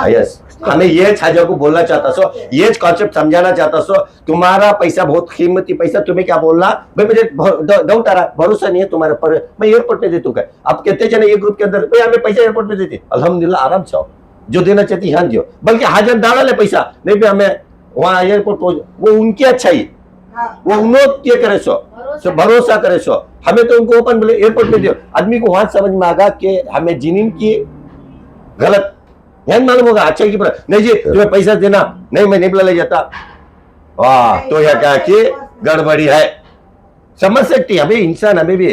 यस, हमें ये छाजा को बोलना चाहता सो, ये कॉन्सेप्ट समझाना चाहता सो, तुम्हारा पैसा बहुत कीमती पैसा, तुम्हें क्या बोलना भाई, मुझे डाउट आ रहा, भरोसा नहीं है तुम्हारे पर, मैं एयरपोर्ट में दे दूंगा। अब कहते चले ये ग्रुप के अंदर भाई हमें पैसा एयरपोर्ट में देती, अल्हम्दुलिल्लाह आराम से आओ, जो देना चाहती यहाँ दियो, बल्कि हाजर डाला ले पैसा नहीं भी हमें वहाँ एयरपोर्ट पहुंच, वो उनकी अच्छाई, वो उन्होंने ये करे सो भरोसा करे सो, हमें तो उनको ओपन बोले एयरपोर्ट में दियो। आदमी को वहां समझ में आगा कि हमें जिनिन की गलत ध्यान मालूम होगा, अच्छा की नहीं जी तुम्हें पैसा देना नहीं, मैं नहीं बुला ले जाता, वाह तो यह क्या कि गड़बड़ी है, समझ सकती है। अभी इंसान हमें भी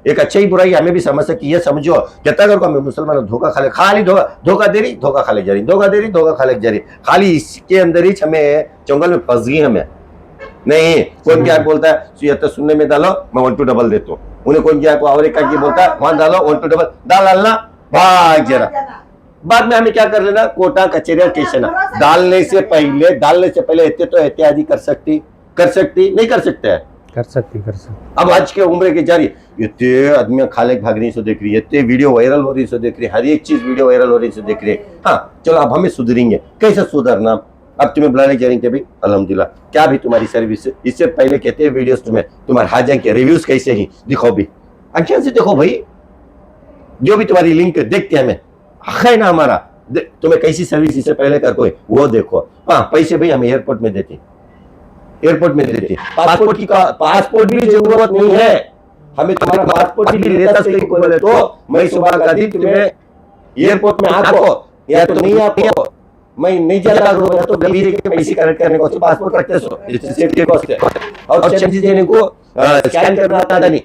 एक अच्छी बुराई हमें भी समझ सकती है, समझो कहता कर को हमें मुसलमान धोखा खा ले, खाली धोखा दे रही, धोखा खा ले जा रही, धोखा दे रही, धोखा खा ले जा रही, खाली इसके अंदर ही हमें जंगल में फंस गई हमें। नहीं कौन क्या बोलता है ये तो सुनने में डालो मैं 1 2 डबल देता हूँ, उन्हें कौन क्या और एक क्या बोलता है वहां डालो 1 2 डबल डालना भाग जरा, बाद में हमें क्या कर लेना कोटा कचेरिया स्टेशन डालने से पहले एहतियाती कर सकती नहीं कर सकते है कर सकती अब आज के उम्र के जारी इतने आदमी खाले भागने से देख रही है, इतने वीडियो वायरल हो रही से देख रही है, हर एक चीज वीडियो वायरल हो रही से देख रही है। हाँ चलो अब हमें सुधरेंगे, कैसे सुधरना, अब तुम्हें बुलाने जा रही थे भाई अल्हम्दुलिल्लाह क्या भी तुम्हारी सर्विस है, इससे पहले कहते हैं वीडियोस तुम्हें तुम्हारे हाजा के रिव्यूज कैसे ही दिखाओ भी, आंखें से देखो भाई, जो भी तुम्हारी लिंक देखते हैं हमें है ना हमारा, तुम्हें कैसी सर्विस इससे पहले कर कोई वो देखो। हाँ पैसे भाई हमें एयरपोर्ट में देते, पासपोर्ट की जरूरत नहीं है हमें, तुम्हारा पासपोर्ट भी लेता बोले तो मैं सुबह का दिन तुम्हें एयरपोर्ट में आको या तो नहीं आपको मैं नहीं जाता तो गली के पैसे कलेक्ट करने को पासपोर्ट रखते सो सेफ्टी कॉस्ट है और चार्जेस देने को स्कैन करना आता नहीं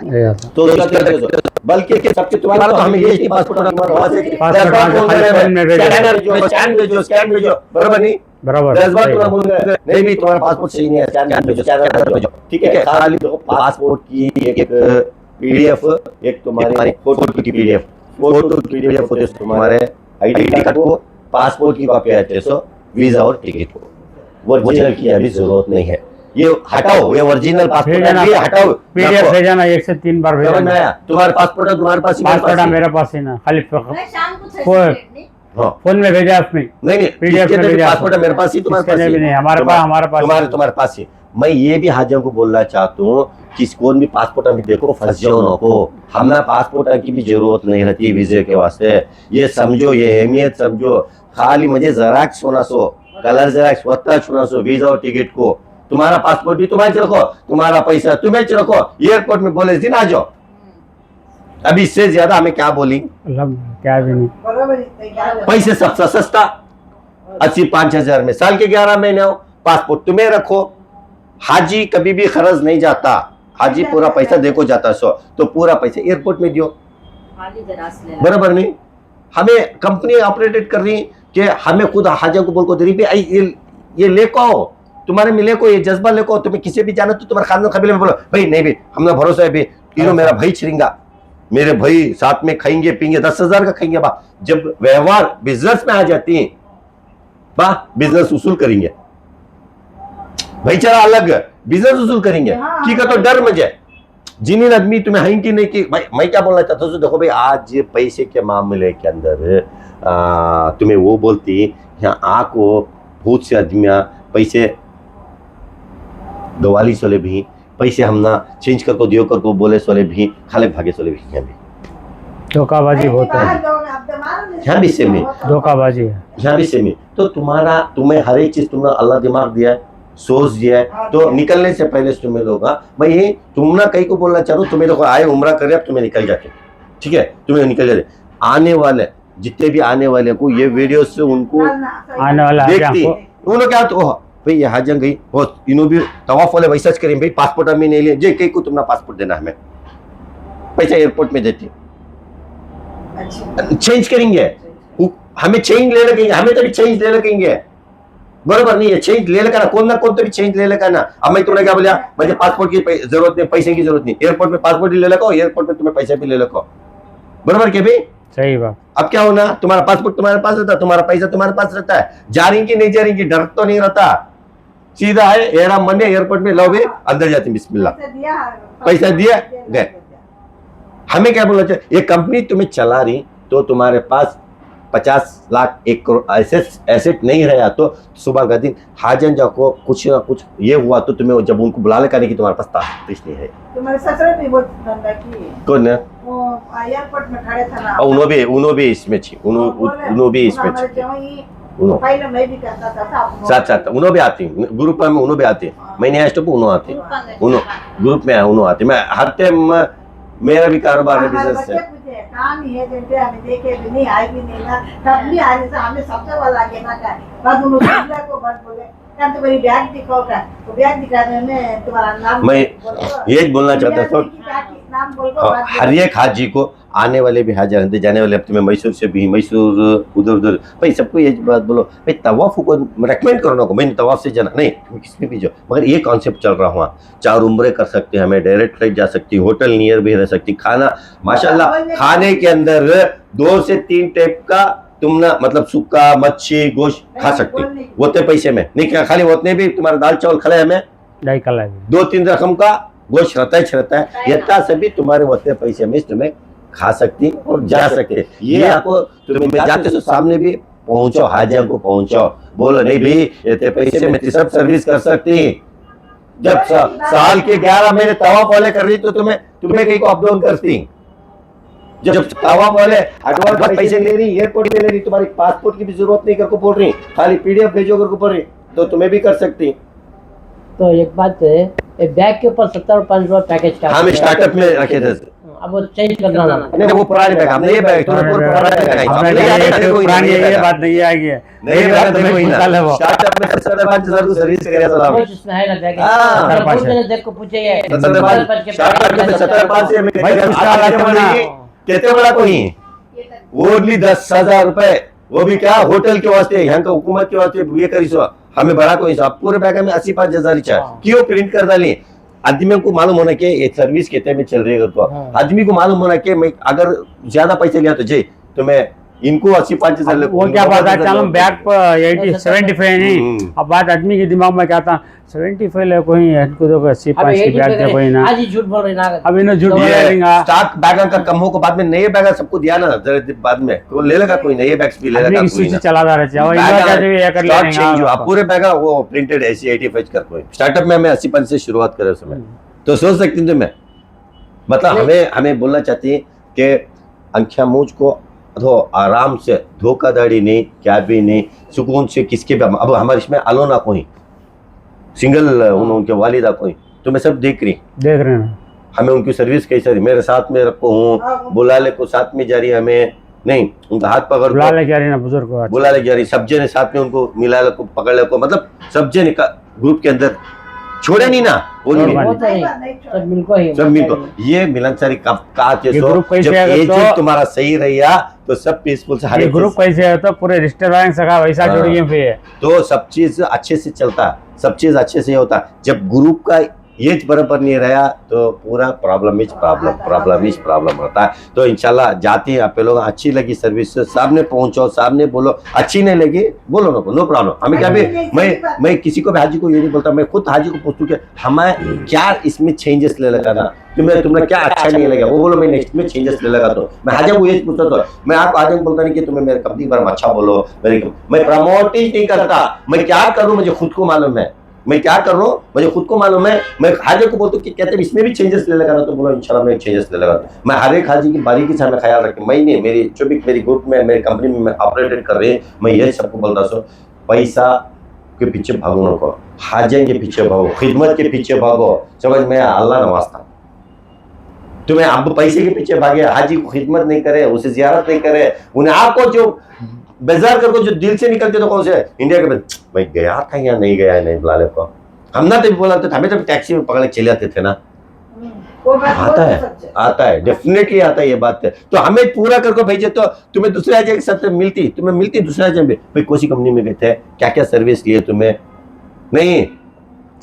ये तो उसका क्या करें? बल्कि के सबसे तुम्हारा तो हमें ये पासपोर्ट नंबर वहां से पासपोर्ट वहां से खाली फोन में भेजो। स्कैन भेजो बराबर नहीं बराबर 10 बार सही तुम्हारा बात। बोल रहा है नहीं भी तुम्हारा पासपोर्ट सही नहीं है स्कैन भेजो ठीक है खाली देखो पासपोर्ट की एक पीडीएफ एक तुम्हारी फोटो की पीडीएफ होते तुम्हारे आईडी कार्ड को पासपोर्ट की कॉपी आते हैं सो वीजा और टिकट को ओरिजिनल की अभी जरूरत नहीं है ये हटाओ ये ओरिजिनल पासपोर्ट भेजना है ये हटाओ पीडीएफ भेजना 1 से 3 बार समझ में भेजना आया तुम्हारा पासपोर्ट है तुम्हारे पास ही, मेरे पासपोर्ट पास ही। मेरे पास ही ना खाली मैं शाम को फोन हाँ फोन में भेजा आपने नहीं PDF में भेजा पासपोर्ट है मेरे पास ही तुम्हारे इसके पास लिए ही। भी नहीं हमारे पास तुम्हारे पास ही मैं ये भी हाजियों को बोलना चाहता हूँ कि कौन भी पासपोर्ट अभी देखो फंस जाओ ना को हमें पासपोर्ट की भी जरूरत नहीं रहती वीजे के वास्ते ये समझो ये अहमियत समझो खाली मुझे जराक्स होना सो कलर जराक्स स्वतः होना सो वीजा और टिकट को तुम्हारा पासपोर्ट भी तुम्हारे रखो तुम्हारा पैसा तुम्हें रखो एयरपोर्ट में बोले दिन आ जाओ अभी इससे ज्यादा हमें क्या बोली क्या भी नहीं बरोबर है पैसे सबसे सस्ता 80-5 हजार में साल के 11 महीने हो पासपोर्ट तुम्हें रखो हाजी कभी भी खर्च नहीं जाता हाजी पूरा पैसा देखो जाता सो तो पूरा पैसा एयरपोर्ट में दियो बराबर नहीं हमें कंपनी ऑपरेटेड कर रही कि हमें खुद हाजियों को बोल को दे रही ये लेको आओ तुम्हारे मिले को ये जज्बा लेको तुम्हें किसी भी जाना तो तुम्हारे खानदान कबीले में बोलो भाई नहीं भी हमने भरोसा है भी तीनों मेरा भाई छिड़ेगा मेरे भाई साथ में खाएंगे पीएंगे 10,000 का खाएंगे बा जब व्यवहार बिजनेस में आ जाती है बा बिजनेस उसूल करेंगे भाईचारा अलग बिजनेस उसूल करेंगे ठीक है तो डर मुझे जिन आदमी तुम्हें है कि नहीं कि भाई मैं क्या बोलना चाहता हूँ देखो भाई आज पैसे के मामले के अंदर तुम्हें वो बोलती यहाँ आको बहुत से आदमियां पैसे गवाली सोले भी पैसे हम ना चेंज करको दियो करको बोले सोले भी खाले भागे सोले भी यहाँ भी धोखाबाजी बहुत है यहाँ भी सेम है धोखाबाजी है यहाँ भी सेम है तो तुम्हें हर एक चीज तुमने अल्लाह दिमाग दिया है सोच दिया है तो निकलने से पहले तुम्हें लोगा मैं ये तुम ना कहीं को बोलना चाहूँ तुम्हें देखो आए उम्र करे अब तुम्हें निकल जाते ठीक है तुम्हें निकल जाते आने वाले जितने भी आने वाले को ये वीडियो से उनको आने वाला है देखती उन्होंने क्या तो भाई ये हाजन गई हो इन्हों भी तवाफ वाले वैसा करें भाई पासपोर्ट हमें नहीं लिए जे कहीं को तुमने पासपोर्ट देना हमें पैसा एयरपोर्ट में देती चेंज करेंगे हमें चेंज ले लगेंगे हमें तो भी चेंज ले लगेंगे बरोबर नहीं है चेंज ले लेगा ना कौन तो भी चेंज ले लेगा ना अब मैं तुम्हें क्या बोलिया मुझे पासपोर्ट की जरूरत नहीं पैसे की जरूरत नहीं एयरपोर्ट में पासपोर्ट भी ले लो एयरपोर्ट में तुम्हें पैसे भी ले लो बरोबर क्या भाई सही बात अब क्या होना तुम्हारा पासपोर्ट तुम्हारे पास रहता तुम्हारा पैसा तुम्हारे पास रहता है जा रही कि नहीं जा रही कि डर तो नहीं रहता सीधा है एरा मन एयरपोर्ट में लो भी अंदर जाती बिस्मिल्लाह पैसा दिया गए हमें क्या बोलना चाहिए ये कंपनी तुम्हें चला रही तो तुम्हारे पास 50 लाख 1 करोड़ एसेट नहीं रहा तो सुबह का दिन हाजन जाको कुछ ना कुछ ये हुआ तो तुम्हें जब उनको बुला लेने की तुम्हारे पास ताकत नहीं है तुम्हारे ससुर भी बहुत धंधा की कौन है वो एयरपोर्ट में खड़े था ना उन्हों भी इसमें थी उन्हों भी इसमें थी पहले मैं भी करता था साथ उन्हों भी आती ग्रुप में उन्हों भी आती मैं नहीं स्टॉप उन्हों आती उन्हों ग्रुप में उन्हों आती मैं हर टाइम मेरा भी कारोबार है बिजनेस है काम ही है जैसे हमें देखे भी नहीं आई भी नहीं ना कब भी आने से हमें सबसे वाला आगे ना का बस उन्होंने को बस बोले क्या तो मेरी बैग दिखाओ का तो बैग दिखाने में तुम्हारा नाम मैं ये बोलना चाहता हूँ नाम बोल हर एक हाजी को आने वाले भी हाजिर रहते जाने वाले हफ्ते में मैसूर से भी मैसूर उधर उधर भाई सबको ये बात बोलो भाई तवाफ को रेकमेंड करो ना को मैंने तवाफ से जाना नहीं तुम किस में भी जाओ मगर ये कॉन्सेप्ट चल रहा हुआ 4 उम्रे कर सकते हैं हमें डायरेक्ट फ्लाइट जा सकती होटल नियर भी रह सकती खाना माशाल्लाह खाने के अंदर 2 से 3 टाइप का तुम ना मतलब सूखा मच्छी गोश्त खा सकती होते पैसे में नहीं क्या खाली होते भी तुम्हारा दाल चावल खिलाए हमें नहीं कल 2-3 रकम का गोश्त रहता है इतना सभी तुम्हारे होते पैसे में तुम्हें खा सकती और जा सकते ये आपको तुम्हें जाते तो सामने भी पहुंचो हाजिया को पहुंचो बोलो नहीं भाई इतने पैसे में सब सर्विस कर सकती जब साल के 11 महीने तवाफ वाले कर रही तो तुम्हें कहीं को अप डाउन करती जब तवाफ वाले एडवांस पैसे ले रही एयरपोर्ट पे ले रही तुम्हारी पासपोर्ट की भी जरूरत नहीं करको बोल रही खाली पीडीएफ भेजो करको बोल रही तो तुम्हें भी कर सकती तो एक बात है बैग के ऊपर 70 और 5 पैकेज हम स्टार्टअप में रखे थे अब वो चेंज करना ना नहीं वो पुराने बैग हमने ये बैग तो पुराना बैग है अपने हमने याद है कोई पुरानी नहीं ये बैग बात नहीं आएगी नहीं बैग तो कोई साल है ना वो स्टार्टअप में 70,000 को सर्विस करे सलाम कुछ इसमें है ना जाके हाँ, अगर बहुत मेरे देख को पूछे ये 70,000 स्टार्टअप में 70,000 से हमें भाई, कुछ साल आते हो ना। कहते बड़ा कोई वो ओनली 10,000 रुपए वो भी क्या होटल के वास्ते यहाँ का हुकूमत के वास्ते ये करी सो हमें बड़ा कोई सब पूरे बैग में 85,000 क्यों प्रिंट कर डाली आदमी को मालूम होना कि ये सर्विस कितने में चल रही है तो आदमी को मालूम होना कि मैं अगर ज्यादा पैसे लिया तो जी तो मैं इनको 85,000 वो क्या बात है चलो बैग पर 75 नहीं अब बात आदमी के दिमाग में क्या था 75 ले कोई इनको तो 80 अब 5 ये की बैग दे कोई ना आज ही झूठ बोल रहे ना अब इन्हें झूठ बोलेगा स्टॉक बैग का कम हो को बाद में नए बैग सबको दिया ना जरा बाद में तो ले लेगा कोई नए बैग्स भी ले आदमी लेगा की कोई सूची ना चला जा रहा है और इन्होंने क्या जो ये कर स्टॉक चेंज हुआ लेंगे पूरे बैग वो प्रिंटेड ऐसी 85 कर कोई स्टार्टअप में हमें 80 से शुरुआत करे उस समय तो सोच सकती हूँ मैं मतलब हमें बोलना चाहती है कि अंख्या मूझ को तो आराम से धोखाधड़ी नहीं क्या भी नहीं सुकून से किसके भी अब हमारे इसमें अलोना कोई सिंगल उनके वालिदा कोई तो मैं सब देख रहे हैं हमें उनकी सर्विस कैसे रही मेरे साथ में रखो हूँ बुला ले को साथ में जा रही हमें नहीं उनका हाथ पकड़ बुला ले जा रही ना बुजुर्ग को बुला ले जा रही सब जने साथ में उनको मिला ले को पकड़ ले को मतलब सब जने ग्रुप के अंदर छोड़े नहीं ना बोलिए वो तो नहीं सब मिलको ही सब मिल को ये मिलनसारी कब कहा के ये सो ग्रुप कैसे जब आएगा एजेंट तो- तुम्हारा सही रहा तो सब पीसफुल से हर ये एक ग्रुप कैसे है तो पूरे रिश्तेदार सका वैसा हाँ। जुड़ी है फिर तो सब चीज अच्छे से चलता है सब चीज अच्छे से होता है जब ग्रुप का ये बराबर नहीं रहा तो पूरा प्रॉब्लम होता है तो इंशाल्लाह जाती है आप लोग अच्छी लगी सर्विस सामने पहुंचो सामने बोलो अच्छी नहीं लगी बोलो नो प्रॉब्लम हमें क्या भी मैं किसी को भी हाजी को ये नहीं बोलता मैं खुद हाजी को पूछूं कि हमें क्या इसमें चेंजेस ले लगा ना तुम्हें क्या अच्छा नहीं लगा वो बोलो मैं नेक्स्ट में चेंजेस ले लगा तो मैं हाजा को ये पूछता तो मैं आपको आज बोलता नहीं कि तुम्हें मेरे कंपनी पर अच्छा बोलो मैं प्रमोट ही नहीं करता मैं क्या करूं मुझे खुद को मालूम है मैं क्या कर रहा हूँ मुझे खुद को मालूम है मैं हाजी को बोलता हूँ कि कहते हैं इसमें भी चेंजेस ले लगा ना तो बोलो इंशाल्लाह मैं चेंजेस ले लगा मैं हर एक हाजी की बारीकी से हमें ख्याल रखें मैं नहीं मेरी जो भी मेरी ग्रुप में मेरी कंपनी में मैं ऑपरेटेड कर रही है मैं यही सबको बोलता हूँ पैसा के पीछे भागो नको हाजे के पीछे भागो खिदमत के पीछे भागो समझ में अल्लाह नवास्ता तुम्हें अब पैसे के पीछे भागे हाजी को खिदमत नहीं करे उसे जियारत नहीं करे उन्हें आपको जो बेजार करके जो दिल से निकलते तो कौन से इंडिया के मैं गया था या नहीं गया नहीं बुला ले को हम ना तो बोला तो हमें तो टैक्सी में पकड़ के चले जाते थे ना आता है डेफिनेटली आता है ये बात है तो हमें पूरा करके भेजे तो तुम्हें दूसरे राज्य के साथ तुम्हें मिलती दूसरे राज्य में भाई कोसी कंपनी में गए थे क्या क्या सर्विस लिए तुम्हें नहीं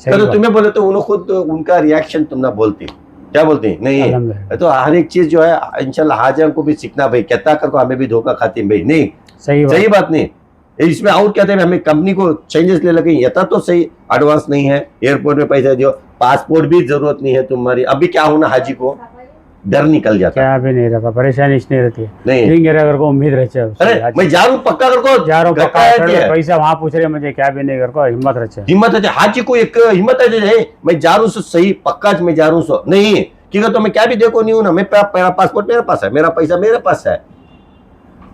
तो तुम्हें बोले तो उन्होंने खुद उनका रिएक्शन तुम ना बोलती क्या बोलती नहीं तो हर एक चीज जो है इंशाल्लाह हाजा को भी सीखना भाई कहता करके हमें भी धोखा खाती भाई नहीं सही बात नहीं इसमें और कहते हैं हमें कंपनी को चेंजेस ले लगे ये तो सही एडवांस नहीं है एयरपोर्ट में पैसा दियो पासपोर्ट भी जरूरत नहीं है तुम्हारी अभी क्या होना हाजी को डर निकल जाता क्या भी नहीं रहता परेशानी नहीं रहती है नहीं अगर को उम्मीद रहती है अरे मैं जा रहा हूँ पक्का करको जा रहा हूँ पक्का पैसा वहाँ पूछ रहे मुझे क्या भी नहीं करको हिम्मत रहे हिम्मत है हाजी को एक हिम्मत है मैं जा रहा हूँ सही पक्का मैं जा रहा हूँ नहीं क्योंकि तो मैं क्या भी देखो नहीं हूँ ना मेरा पासपोर्ट मेरे पास है मेरा पैसा मेरे पास है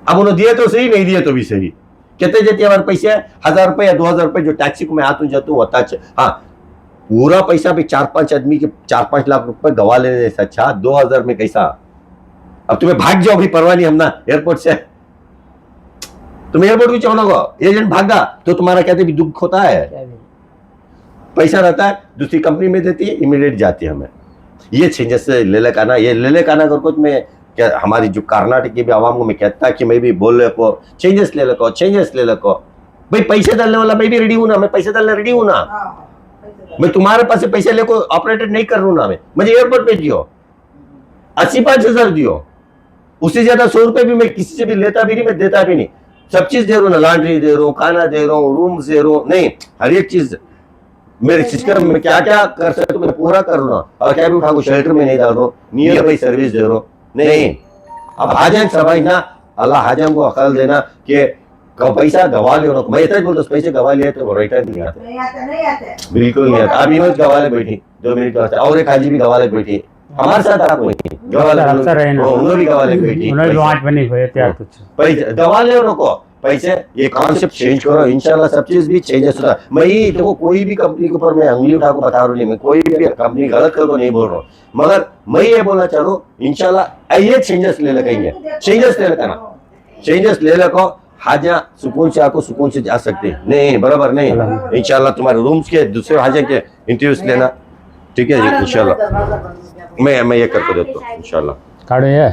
अब उन्होंने दिए तो सही नहीं दिए तो भी सही कहते जाते हमारे पैसे 1,000 रुपए या 2,000 रुपए जो टैक्सी को मैं आतू जाता हूँ होता हाँ पूरा पैसा भी 4-5 आदमी के 4-5 लाख रुपए गवा लेने से अच्छा 2,000 में कैसा अब तुम्हें भाग जाओ भी परवाह नहीं हम ना एयरपोर्ट से तुम एयरपोर्ट भी चाहो एजेंट भागा तो तुम्हारा कहते भी दुख होता है पैसा रहता है दूसरी कंपनी में देती है इमीडिएट जाती है हमें ये चेंजेस ले लेकाना ये ले लेकाना कर कुछ में क्या हमारी जो कर्नाटक की भी आवाम को मैं कहता कि मैं भी बोल ले को चेंजेस ले लो भाई पैसे डालने वाला मैं भी रेडी हूँ ना मैं पैसे डालने रेडी हूँ ना मैं तुम्हारे पास से पैसे लेको ऑपरेटेड नहीं कर रहा हूँ ना मैं मुझे एयरपोर्ट पे दियो 85,000 दियो उससे ज्यादा 100 रुपए भी मैं किसी से भी लेता भी नहीं मैं देता भी नहीं सब चीज दे रहा हूँ ना लॉन्ड्री दे रहा हूँ खाना दे रहा हूँ रूम दे रहा हूँ नहीं हर एक चीज मेरे सिस्टम में क्या क्या कर सकते मैं पूरा कर रहा हूँ और क्या भी उठा शेल्टर में नहीं डाल रहा हूँ नियर बाई सर्विस दे रहा हूँ नहीं अब हाजन समझना अल्लाह हाजम को अकल देना कि पैसा गवा ले मैं इतना बोलता पैसे गवा लिए तो रिटर्न नहीं आते बिल्कुल नहीं आता अभी मैं गवा ले बैठी 2 मिनट का और एक हाजी भी गवा ले बैठी हमारे साथ आप गवा ले उन्होंने भी गवा ले बैठी पैसा गवा ले उनको पैसे ये कॉन्सेप्ट चेंज करो, इंशाल्लाह सब चीज भी चेंजेस होता है। मैं ही देखो कोई भी कंपनी के ऊपर मैं उंगली उठा को बता रहा हूँ नहीं, मैं कोई भी कंपनी गलत कर को नहीं बोल रहा हूँ, मगर मैं ये बोलना चाह रहा हूँ इंशाल्लाह ये चेंजेस ले लेंगे, चेंजेस ले लेना, चेंजेस ले लो। हाजा सुकून से आको सुकून से जा सकते हैं, नहीं बराबर नहीं, इंशाल्लाह तुम्हारे रूम्स के दूसरे हाजा के इंटरव्यूज लेना, ठीक है जी इंशाल्लाह मैं ये करके देता हूँ इंशाल्लाह। काढ़े है